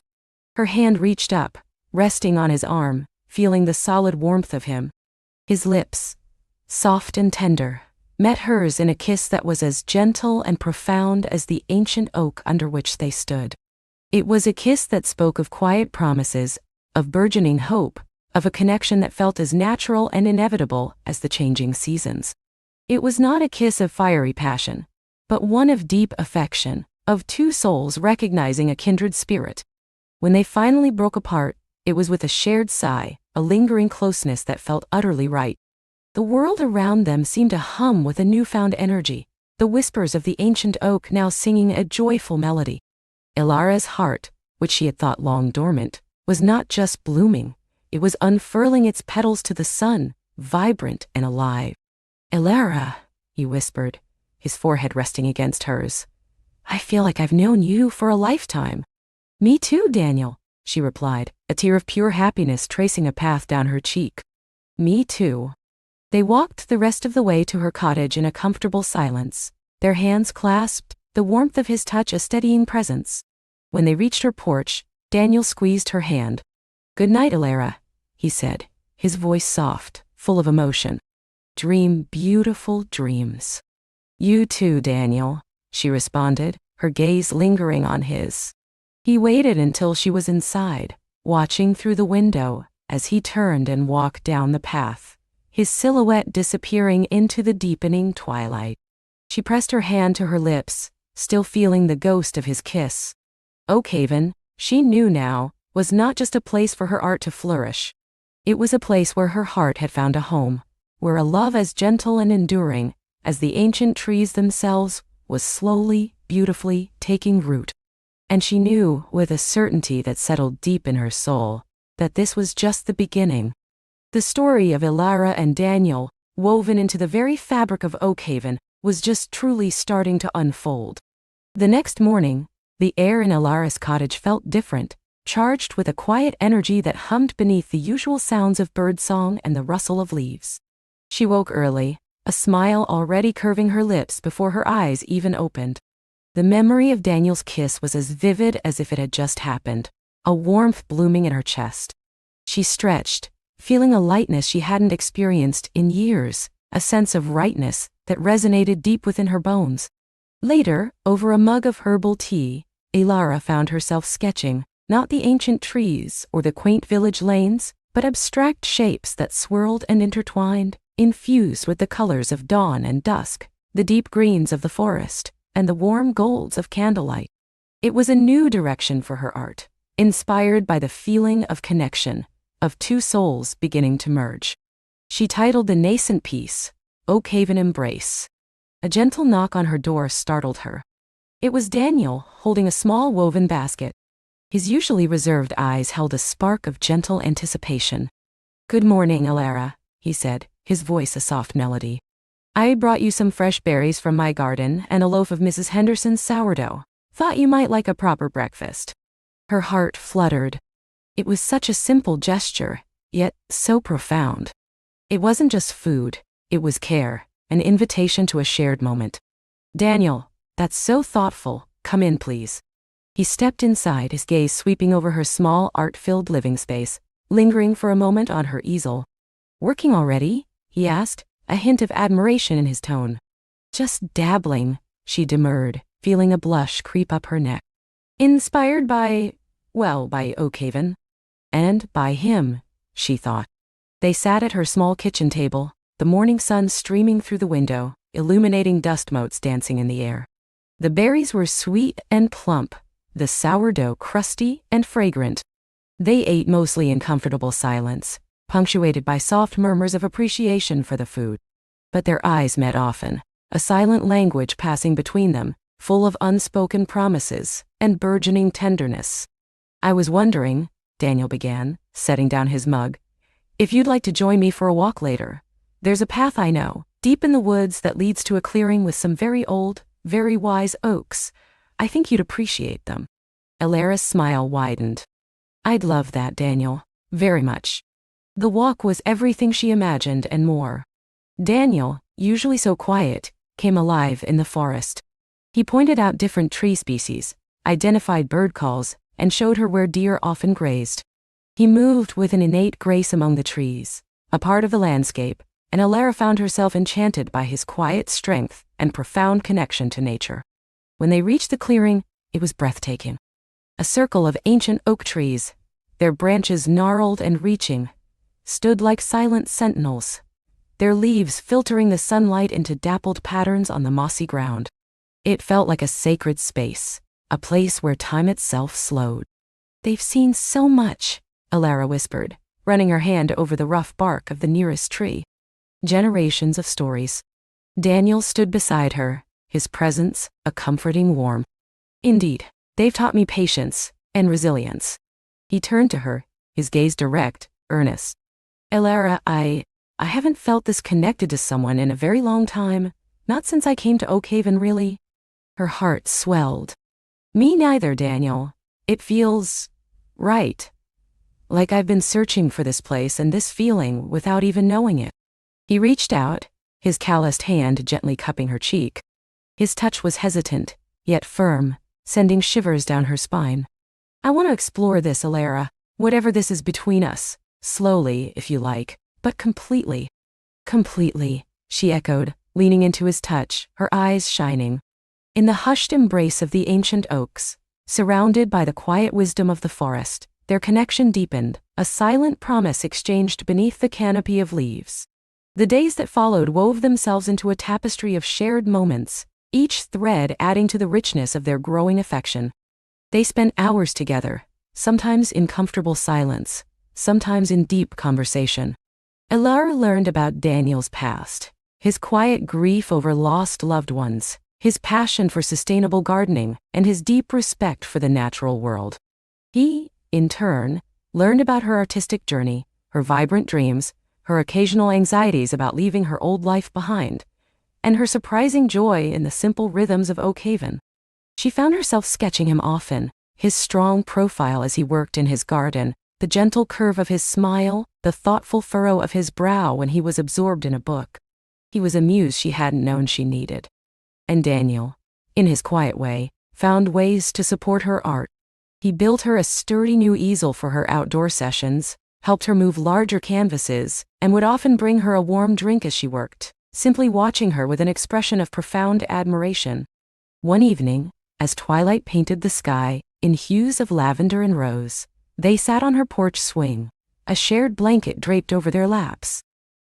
Her hand reached up, resting on his arm, feeling the solid warmth of him. His lips, soft and tender, met hers in a kiss that was as gentle and profound as the ancient oak under which they stood. It was a kiss that spoke of quiet promises, of burgeoning hope, of a connection that felt as natural and inevitable as the changing seasons. It was not a kiss of fiery passion, but one of deep affection, of two souls recognizing a kindred spirit. When they finally broke apart, it was with a shared sigh, a lingering closeness that felt utterly right. The world around them seemed to hum with a newfound energy, the whispers of the ancient oak now singing a joyful melody. Elara's heart, which she had thought long dormant, was not just blooming, it was unfurling its petals to the sun, vibrant and alive. "Elara," he whispered, his forehead resting against hers. "I feel like I've known you for a lifetime." "Me too, Daniel," she replied, a tear of pure happiness tracing a path down her cheek. "Me too." They walked the rest of the way to her cottage in a comfortable silence, their hands clasped, the warmth of his touch a steadying presence. When they reached her porch, Daniel squeezed her hand. "Good night, Elara," he said, his voice soft, full of emotion. "Dream beautiful dreams." "You too, Daniel," she responded, her gaze lingering on his. He waited until she was inside, watching through the window as he turned and walked down the path, his silhouette disappearing into the deepening twilight. She pressed her hand to her lips, still feeling the ghost of his kiss. Oakhaven, she knew now, was not just a place for her art to flourish. It was a place where her heart had found a home, where a love as gentle and enduring as the ancient trees themselves was slowly, beautifully taking root. And she knew, with a certainty that settled deep in her soul, that this was just the beginning. The story of Elara and Daniel, woven into the very fabric of Oakhaven, was just truly starting to unfold. The next morning, the air in Elara's cottage felt different, charged with a quiet energy that hummed beneath the usual sounds of birdsong and the rustle of leaves. She woke early, a smile already curving her lips before her eyes even opened. The memory of Daniel's kiss was as vivid as if it had just happened, a warmth blooming in her chest. She stretched, feeling a lightness she hadn't experienced in years, a sense of rightness that resonated deep within her bones. Later, over a mug of herbal tea, Elara found herself sketching, not the ancient trees or the quaint village lanes, but abstract shapes that swirled and intertwined, infused with the colors of dawn and dusk, the deep greens of the forest, and the warm golds of candlelight. It was a new direction for her art, inspired by the feeling of connection, of two souls beginning to merge. She titled the nascent piece, Oakhaven Embrace. A gentle knock on her door startled her. It was Daniel, holding a small woven basket. His usually reserved eyes held a spark of gentle anticipation. "Good morning, Elara," he said, his voice a soft melody. "I brought you some fresh berries from my garden and a loaf of Mrs. Henderson's sourdough. Thought you might like a proper breakfast." Her heart fluttered. It was such a simple gesture, yet so profound. It wasn't just food, it was care, an invitation to a shared moment. "Daniel, that's so thoughtful, come in please." He stepped inside, his gaze sweeping over her small, art-filled living space, lingering for a moment on her easel. "Working already?" he asked, a hint of admiration in his tone. "Just dabbling," she demurred, feeling a blush creep up her neck. "Inspired by Oakhaven. And by him," she thought. They sat at her small kitchen table, the morning sun streaming through the window, illuminating dust motes dancing in the air. The berries were sweet and plump, the sourdough crusty and fragrant. They ate mostly in comfortable silence, punctuated by soft murmurs of appreciation for the food. But their eyes met often, a silent language passing between them, full of unspoken promises and burgeoning tenderness. "I was wondering," Daniel began, setting down his mug, "if you'd like to join me for a walk later. There's a path I know, deep in the woods that leads to a clearing with some very old, very wise oaks. I think you'd appreciate them." Alara's smile widened. "I'd love that, Daniel. Very much." The walk was everything she imagined and more. Daniel, usually so quiet, came alive in the forest. He pointed out different tree species, identified bird calls, and showed her where deer often grazed. He moved with an innate grace among the trees, a part of the landscape, and Alara found herself enchanted by his quiet strength and profound connection to nature. When they reached the clearing, it was breathtaking. A circle of ancient oak trees, their branches gnarled and reaching, stood like silent sentinels, their leaves filtering the sunlight into dappled patterns on the mossy ground. It felt like a sacred space, a place where time itself slowed. "They've seen so much," Alara whispered, running her hand over the rough bark of the nearest tree. "Generations of stories." Daniel stood beside her, his presence a comforting warmth. "Indeed, they've taught me patience and resilience." He turned to her, his gaze direct, earnest. "Alara, I haven't felt this connected to someone in a very long time, not since I came to Oakhaven, really." Her heart swelled. "Me neither, Daniel. It feels right. Like I've been searching for this place and this feeling without even knowing it." He reached out, his calloused hand gently cupping her cheek. His touch was hesitant, yet firm, sending shivers down her spine. "I want to explore this, Alara, whatever this is between us, slowly, if you like, but completely." "Completely," she echoed, leaning into his touch, her eyes shining. In the hushed embrace of the ancient oaks, surrounded by the quiet wisdom of the forest, their connection deepened, a silent promise exchanged beneath the canopy of leaves. The days that followed wove themselves into a tapestry of shared moments, each thread adding to the richness of their growing affection. They spent hours together, sometimes in comfortable silence, sometimes in deep conversation. Alara learned about Daniel's past, his quiet grief over lost loved ones, his passion for sustainable gardening, and his deep respect for the natural world. He, in turn, learned about her artistic journey, her vibrant dreams, her occasional anxieties about leaving her old life behind, and her surprising joy in the simple rhythms of Oakhaven. She found herself sketching him often, his strong profile as he worked in his garden, the gentle curve of his smile, the thoughtful furrow of his brow when he was absorbed in a book. He was a muse she hadn't known she needed. And Daniel, in his quiet way, found ways to support her art. He built her a sturdy new easel for her outdoor sessions, helped her move larger canvases, and would often bring her a warm drink as she worked, simply watching her with an expression of profound admiration. One evening, as twilight painted the sky in hues of lavender and rose, they sat on her porch swing, a shared blanket draped over their laps.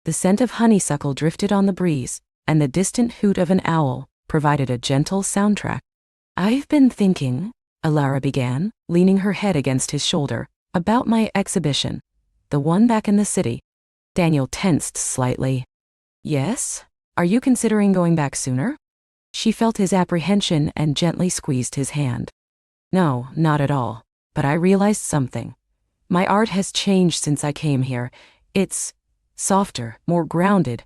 The scent of honeysuckle drifted on the breeze, and the distant hoot of an owl provided a gentle soundtrack. "I've been thinking," Alara began, leaning her head against his shoulder, "about my exhibition, the one back in the city." Daniel tensed slightly. "Yes? Are you considering going back sooner?" She felt his apprehension and gently squeezed his hand. "No, not at all. But I realized something. My art has changed since I came here. It's softer, more grounded,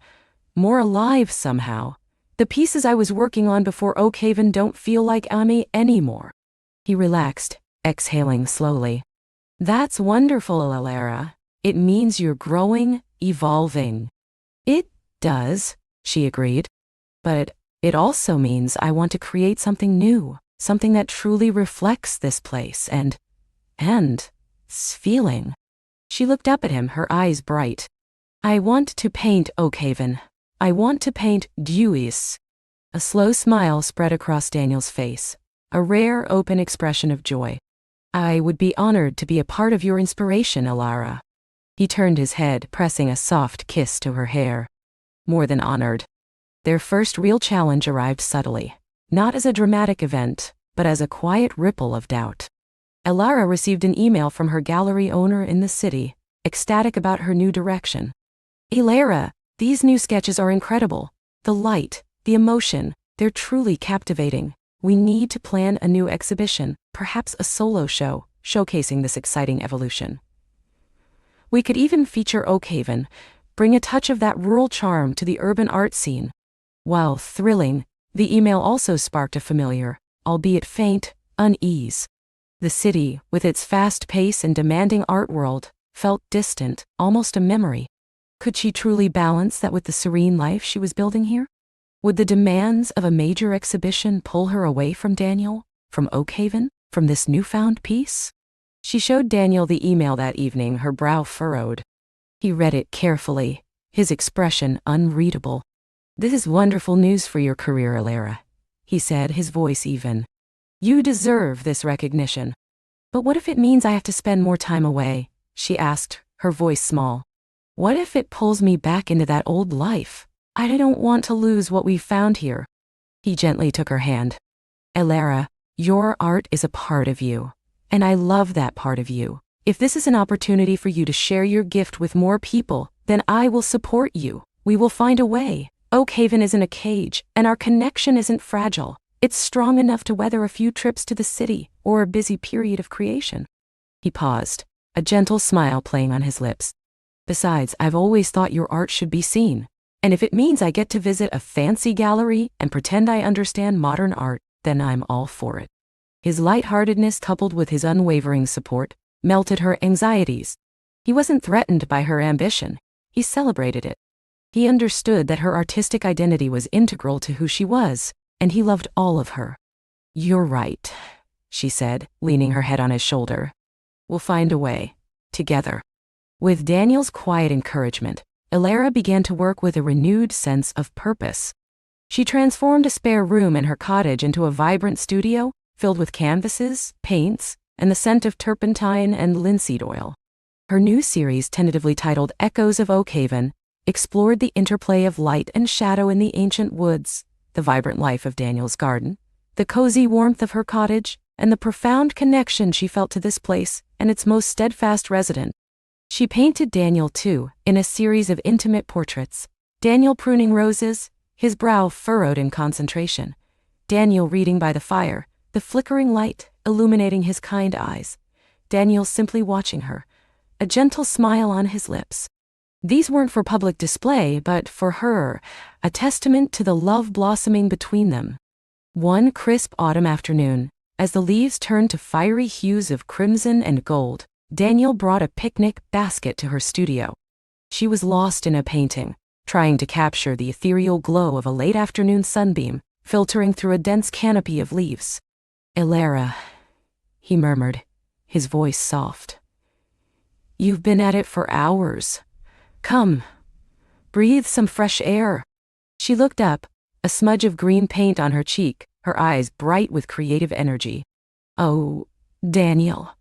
more alive somehow. The pieces I was working on before Oakhaven don't feel like Ami anymore." He relaxed, exhaling slowly. "That's wonderful, Alara. It means you're growing, evolving." "It does," she agreed. "But it also means I want to create something new, something that truly reflects this place and its feeling." She looked up at him, her eyes bright. "I want to paint Oakhaven. I want to paint Dewey's." A slow smile spread across Daniel's face, a rare open expression of joy. "I would be honored to be a part of your inspiration, Alara." He turned his head, pressing a soft kiss to her hair. more than honored. Their first real challenge arrived subtly, not as a dramatic event, but as a quiet ripple of doubt. Elara received an email from her gallery owner in the city, ecstatic about her new direction. "Elara, these new sketches are incredible. The light, the emotion, they're truly captivating. We need to plan a new exhibition, perhaps a solo show, showcasing this exciting evolution. We could even feature Oakhaven, bring a touch of that rural charm to the urban art scene." While thrilling, the email also sparked a familiar, albeit faint, unease. The city, with its fast pace and demanding art world, felt distant, almost a memory. Could she truly balance that with the serene life she was building here? Would the demands of a major exhibition pull her away from Daniel, from Oakhaven, from this newfound peace? She showed Daniel the email that evening, her brow furrowed. He read it carefully, his expression unreadable. "This is wonderful news for your career, Elara," he said, his voice even. "You deserve this recognition." "But what if it means I have to spend more time away?" she asked, her voice small. "What if it pulls me back into that old life? I don't want to lose what we found here." He gently took her hand. "Elara, your art is a part of you, and I love that part of you. If this is an opportunity for you to share your gift with more people, then I will support you. We will find a way. Oakhaven isn't a cage, and our connection isn't fragile. It's strong enough to weather a few trips to the city or a busy period of creation." He paused, a gentle smile playing on his lips. "Besides, I've always thought your art should be seen. And if it means I get to visit a fancy gallery and pretend I understand modern art, then I'm all for it." His lightheartedness, coupled with his unwavering support, melted her anxieties. He wasn't threatened by her ambition. He celebrated it. He understood that her artistic identity was integral to who she was, and he loved all of her. "You're right," she said, leaning her head on his shoulder. "We'll find a way. Together." With Daniel's quiet encouragement, Elara began to work with a renewed sense of purpose. She transformed a spare room in her cottage into a vibrant studio filled with canvases, paints, and the scent of turpentine and linseed oil. Her new series, tentatively titled Echoes of Oakhaven, explored the interplay of light and shadow in the ancient woods, the vibrant life of Daniel's garden, the cozy warmth of her cottage, and the profound connection she felt to this place and its most steadfast resident. She painted Daniel, too, in a series of intimate portraits. Daniel pruning roses, his brow furrowed in concentration. Daniel reading by the fire, the flickering light illuminating his kind eyes. Daniel simply watching her, a gentle smile on his lips. These weren't for public display, but for her, a testament to the love blossoming between them. One crisp autumn afternoon, as the leaves turned to fiery hues of crimson and gold, Daniel brought a picnic basket to her studio. She was lost in a painting, trying to capture the ethereal glow of a late afternoon sunbeam, filtering through a dense canopy of leaves. "Elara," he murmured, his voice soft. "You've been at it for hours. Come, breathe some fresh air." She looked up, a smudge of green paint on her cheek, her eyes bright with creative energy. "Oh, Daniel,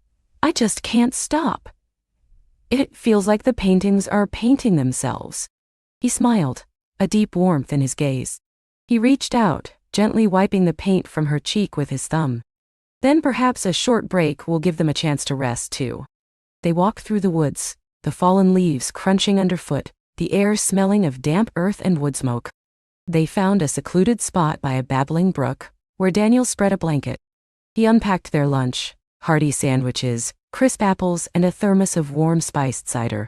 I just can't stop. It feels like the paintings are painting themselves." He smiled, a deep warmth in his gaze. He reached out, gently wiping the paint from her cheek with his thumb. "Then perhaps a short break will give them a chance to rest, too." They walked through the woods, the fallen leaves crunching underfoot, the air smelling of damp earth and wood smoke. They found a secluded spot by a babbling brook, where Daniel spread a blanket. He unpacked their lunch, hearty sandwiches, crisp apples, and a thermos of warm spiced cider.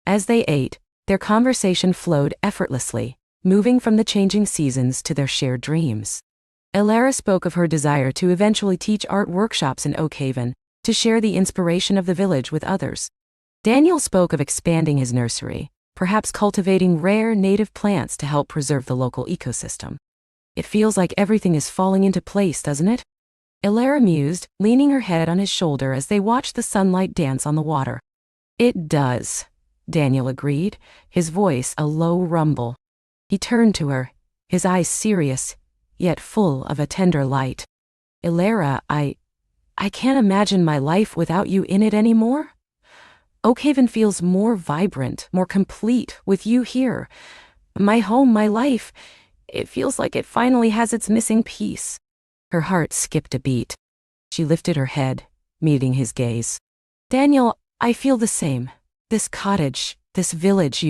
As they ate, their conversation flowed effortlessly, moving from the changing seasons to their shared dreams. Elara spoke of her desire to eventually teach art workshops in Oakhaven, to share the inspiration of the village with others. Daniel spoke of expanding his nursery, perhaps cultivating rare native plants to help preserve the local ecosystem. "It feels like everything is falling into place, doesn't it?" Elara mused, leaning her head on his shoulder as they watched the sunlight dance on the water. "It does," Daniel agreed, his voice a low rumble. He turned to her, his eyes serious, yet full of a tender light. "Elara, I can't imagine my life without you in it anymore. Oakhaven feels more vibrant, more complete with you here. My home, my life. It feels like it finally has its missing piece. Her heart skipped a beat. She lifted her head, meeting his gaze. Daniel, I feel the same. This cottage, this village,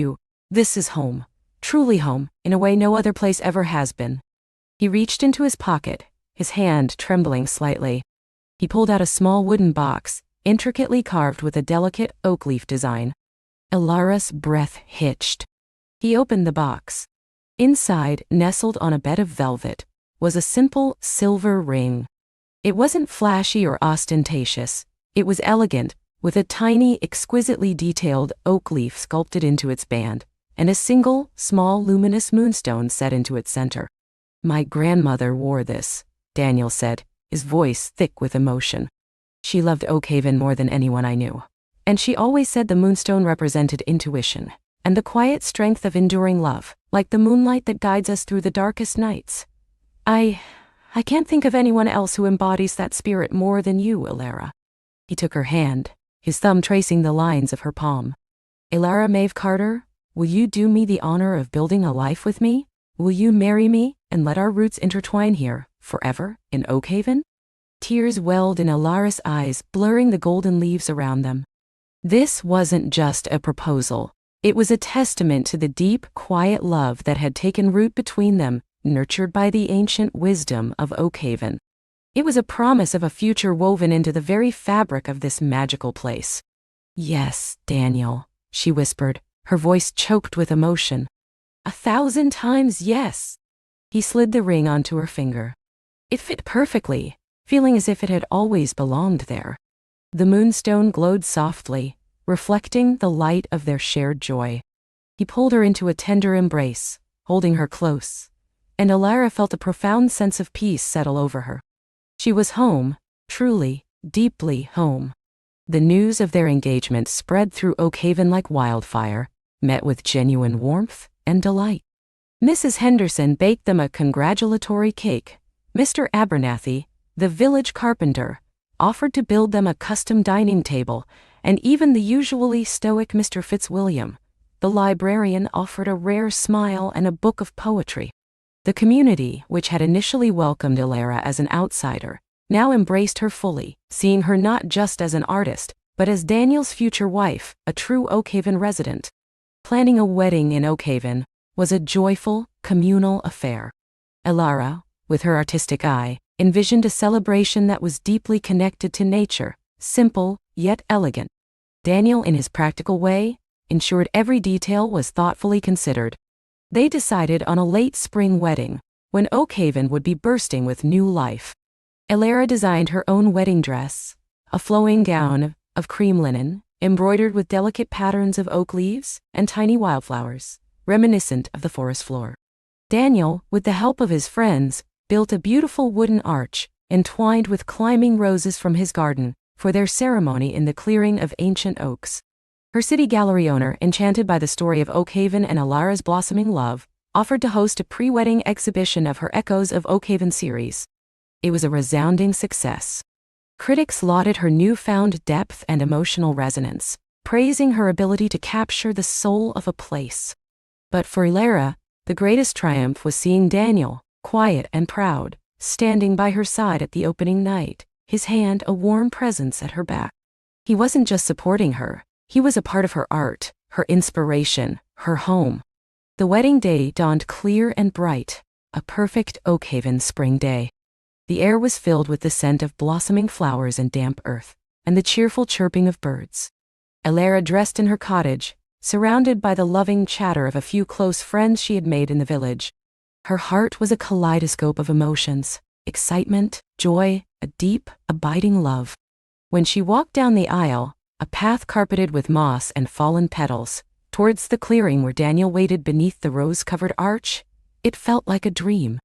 this is home. Truly home, in a way no other place ever has been. He reached into his pocket, his hand trembling slightly. He pulled out a small wooden box, intricately carved with a delicate oak leaf design. Ilara's breath hitched. He opened the box. Inside, nestled on a bed of velvet, was a simple silver ring. It wasn't flashy or ostentatious. It was elegant, with a tiny, exquisitely detailed oak leaf sculpted into its band, and a single, small, luminous moonstone set into its center. My grandmother wore this, Daniel said, his voice thick with emotion. She loved Oakhaven more than anyone I knew. And she always said the moonstone represented intuition, and the quiet strength of enduring love, like the moonlight that guides us through the darkest nights. I can't think of anyone else who embodies that spirit more than you, Ilara. He took her hand, his thumb tracing the lines of her palm. Ilara Maeve Carter, will you do me the honor of building a life with me? Will you marry me and let our roots intertwine here, forever, in Oakhaven? Tears welled in Ilara's eyes, blurring the golden leaves around them. This wasn't just a proposal. It was a testament to the deep, quiet love that had taken root between them, nurtured by the ancient wisdom of Oakhaven. It was a promise of a future woven into the very fabric of this magical place. Yes, Daniel, she whispered, her voice choked with emotion. 1,000 times yes. He slid the ring onto her finger. It fit perfectly, feeling as if it had always belonged there. The moonstone glowed softly, reflecting the light of their shared joy. He pulled her into a tender embrace, holding her close, and Ilara felt a profound sense of peace settle over her. She was home, truly, deeply home. The news of their engagement spread through Oakhaven like wildfire, met with genuine warmth and delight. Mrs. Henderson baked them a congratulatory cake. Mr. Abernathy, the village carpenter, offered to build them a custom dining table, and even the usually stoic Mr. Fitzwilliam, the librarian, offered a rare smile and a book of poetry. The community, which had initially welcomed Ilara as an outsider, now embraced her fully, seeing her not just as an artist, but as Daniel's future wife, a true Oakhaven resident. Planning a wedding in Oakhaven was a joyful, communal affair. Ilara, with her artistic eye, envisioned a celebration that was deeply connected to nature, simple, yet elegant. Daniel, in his practical way, ensured every detail was thoughtfully considered. They decided on a late spring wedding, when Oakhaven would be bursting with new life. Ilara designed her own wedding dress, a flowing gown of cream linen, embroidered with delicate patterns of oak leaves and tiny wildflowers, reminiscent of the forest floor. Daniel, with the help of his friends, built a beautiful wooden arch, entwined with climbing roses from his garden, for their ceremony in the clearing of ancient oaks. Her city gallery owner, enchanted by the story of Oakhaven and Ilara's blossoming love, offered to host a pre-wedding exhibition of her Echoes of Oakhaven series. It was a resounding success. Critics lauded her newfound depth and emotional resonance, praising her ability to capture the soul of a place. But for Ilara, the greatest triumph was seeing Daniel, quiet and proud, standing by her side at the opening night, his hand a warm presence at her back. He wasn't just supporting her, he was a part of her art, her inspiration, her home. The wedding day dawned clear and bright, a perfect Oakhaven spring day. The air was filled with the scent of blossoming flowers and damp earth, and the cheerful chirping of birds. Ilara, dressed in her cottage, surrounded by the loving chatter of a few close friends she had made in the village. Her heart was a kaleidoscope of emotions, excitement, joy, a deep, abiding love. When she walked down the aisle, a path carpeted with moss and fallen petals, towards the clearing where Daniel waited beneath the rose-covered arch, it felt like a dream.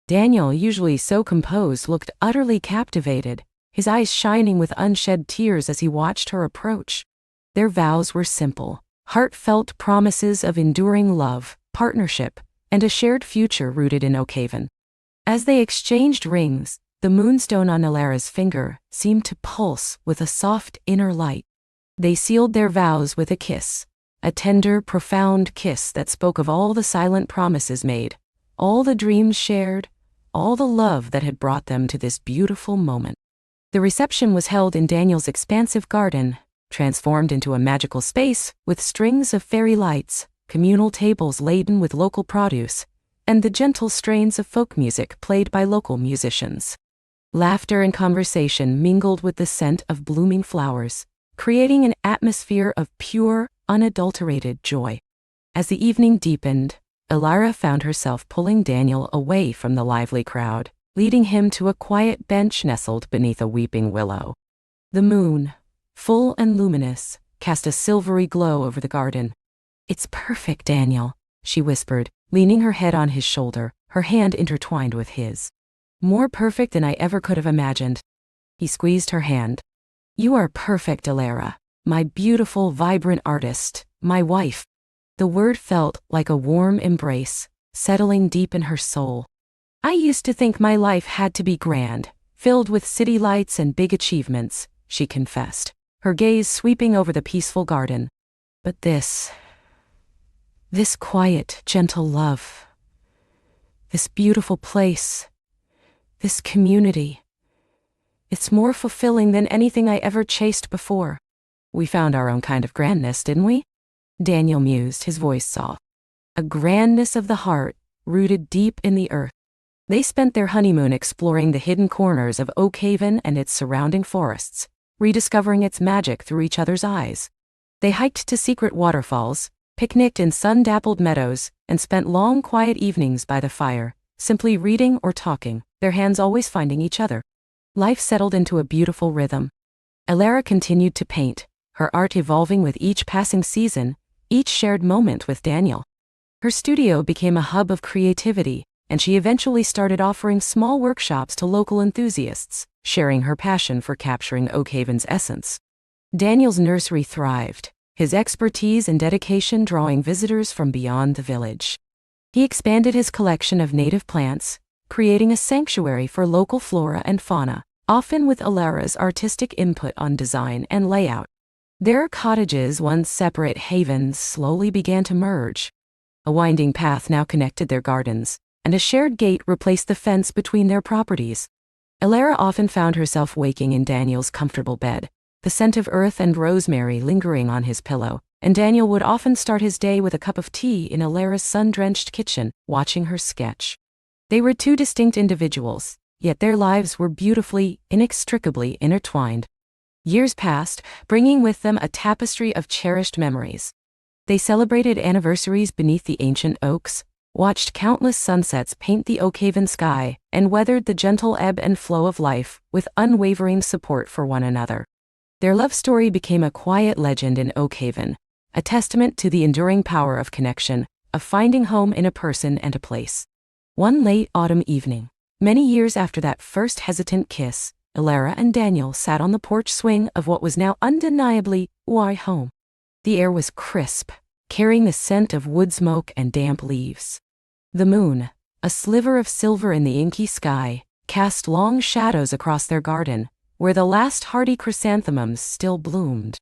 Daniel, usually so composed, looked utterly captivated, his eyes shining with unshed tears as he watched her approach. Their vows were simple, heartfelt promises of enduring love, partnership, and a shared future rooted in Oakhaven. As they exchanged rings, the moonstone on Ilara's finger seemed to pulse with a soft inner light. They sealed their vows with a kiss, a tender, profound kiss that spoke of all the silent promises made, all the dreams shared, all the love that had brought them to this beautiful moment. The reception was held in Daniel's expansive garden, transformed into a magical space with strings of fairy lights, communal tables laden with local produce, and the gentle strains of folk music played by local musicians. Laughter and conversation mingled with the scent of blooming flowers, creating an atmosphere of pure, unadulterated joy. As the evening deepened, Elira found herself pulling Daniel away from the lively crowd, leading him to a quiet bench nestled beneath a weeping willow. The moon, full and luminous, cast a silvery glow over the garden. "It's perfect, Daniel," she whispered, leaning her head on his shoulder, her hand intertwined with his. "More perfect than I ever could have imagined." He squeezed her hand. "You are perfect, Elira, my beautiful, vibrant artist, my wife." The word felt like a warm embrace, settling deep in her soul. "I used to think my life had to be grand, filled with city lights and big achievements," she confessed, her gaze sweeping over the peaceful garden. "But this quiet, gentle love, this beautiful place, this community, it's more fulfilling than anything I ever chased before." "We found our own kind of grandness, didn't we?" Daniel mused, his voice soft. "A grandness of the heart, rooted deep in the earth." They spent their honeymoon exploring the hidden corners of Oak Haven and its surrounding forests, rediscovering its magic through each other's eyes. They hiked to secret waterfalls, picnicked in sun-dappled meadows, and spent long, quiet evenings by the fire, simply reading or talking, their hands always finding each other. Life settled into a beautiful rhythm. Elira continued to paint, her art evolving with each passing season, each shared moment with Daniel. Her studio became a hub of creativity, and she eventually started offering small workshops to local enthusiasts, sharing her passion for capturing Oak Haven's essence. Daniel's nursery thrived, his expertise and dedication drawing visitors from beyond the village. He expanded his collection of native plants, creating a sanctuary for local flora and fauna, often with Elira's artistic input on design and layout. Their cottages, once separate havens, slowly began to merge. A winding path now connected their gardens, and a shared gate replaced the fence between their properties. Elira often found herself waking in Daniel's comfortable bed, the scent of earth and rosemary lingering on his pillow, and Daniel would often start his day with a cup of tea in Elira's sun-drenched kitchen, watching her sketch. They were two distinct individuals, yet their lives were beautifully, inextricably intertwined. Years passed, bringing with them a tapestry of cherished memories. They celebrated anniversaries beneath the ancient oaks, watched countless sunsets paint the Oak Haven sky, and weathered the gentle ebb and flow of life with unwavering support for one another. Their love story became a quiet legend in Oak Haven, a testament to the enduring power of connection, of finding home in a person and a place. One late autumn evening, many years after that first hesitant kiss, Elira and Daniel sat on the porch swing of what was now undeniably our home. The air was crisp, carrying the scent of wood smoke and damp leaves. The moon, a sliver of silver in the inky sky, cast long shadows across their garden, where the last hardy chrysanthemums still bloomed.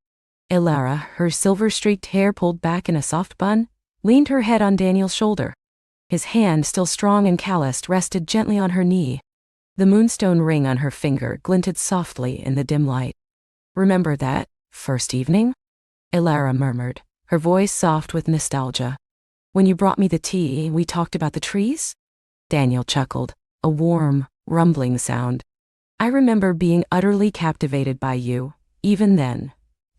Elira, her silver-streaked hair pulled back in a soft bun, leaned her head on Daniel's shoulder. His hand, still strong and calloused, rested gently on her knee. The moonstone ring on her finger glinted softly in the dim light. "Remember that first evening?" Elira murmured, her voice soft with nostalgia. "When you brought me the tea, we talked about the trees?" Daniel chuckled, a warm, rumbling sound. "I remember being utterly captivated by you, even then,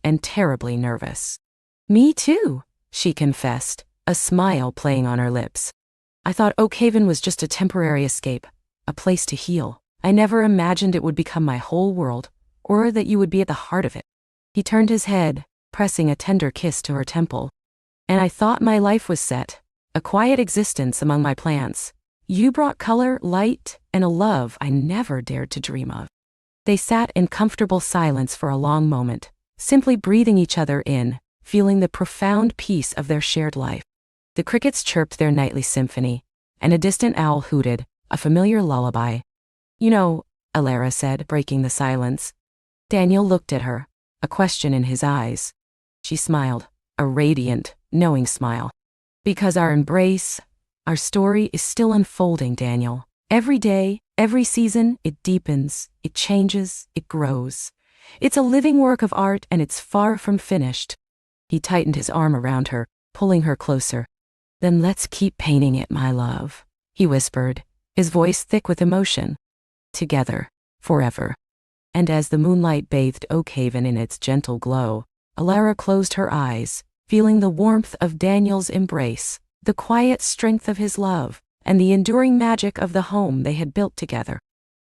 and terribly nervous." "Me too," she confessed, a smile playing on her lips. "I thought Oak Haven was just a temporary escape, a place to heal. I never imagined it would become my whole world, or that you would be at the heart of it." He turned his head, pressing a tender kiss to her temple. "And I thought my life was set, a quiet existence among my plants. You brought color, light, and a love I never dared to dream of." They sat in comfortable silence for a long moment, simply breathing each other in, feeling the profound peace of their shared life. The crickets chirped their nightly symphony, and a distant owl hooted, a familiar lullaby. "You know," Elira said, breaking the silence. Daniel looked at her, a question in his eyes. She smiled. a radiant, knowing smile. Because our embrace, our story is still unfolding, Daniel. Every day, every season, it deepens, it changes, it grows. It's a living work of art and it's far from finished. He tightened his arm around her, pulling her closer. Then let's keep painting it, my love, he whispered, his voice thick with emotion. Together, forever. And as the moonlight bathed Oakhaven in its gentle glow, Alara closed her eyes, feeling the warmth of Daniel's embrace, the quiet strength of his love, and the enduring magic of the home they had built together.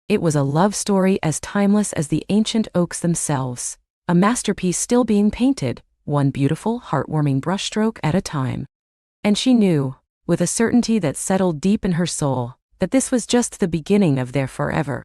It was a love story as timeless as the ancient oaks themselves, a masterpiece still being painted, one beautiful, heartwarming brushstroke at a time. And she knew, with a certainty that settled deep in her soul, that this was just the beginning of their forever,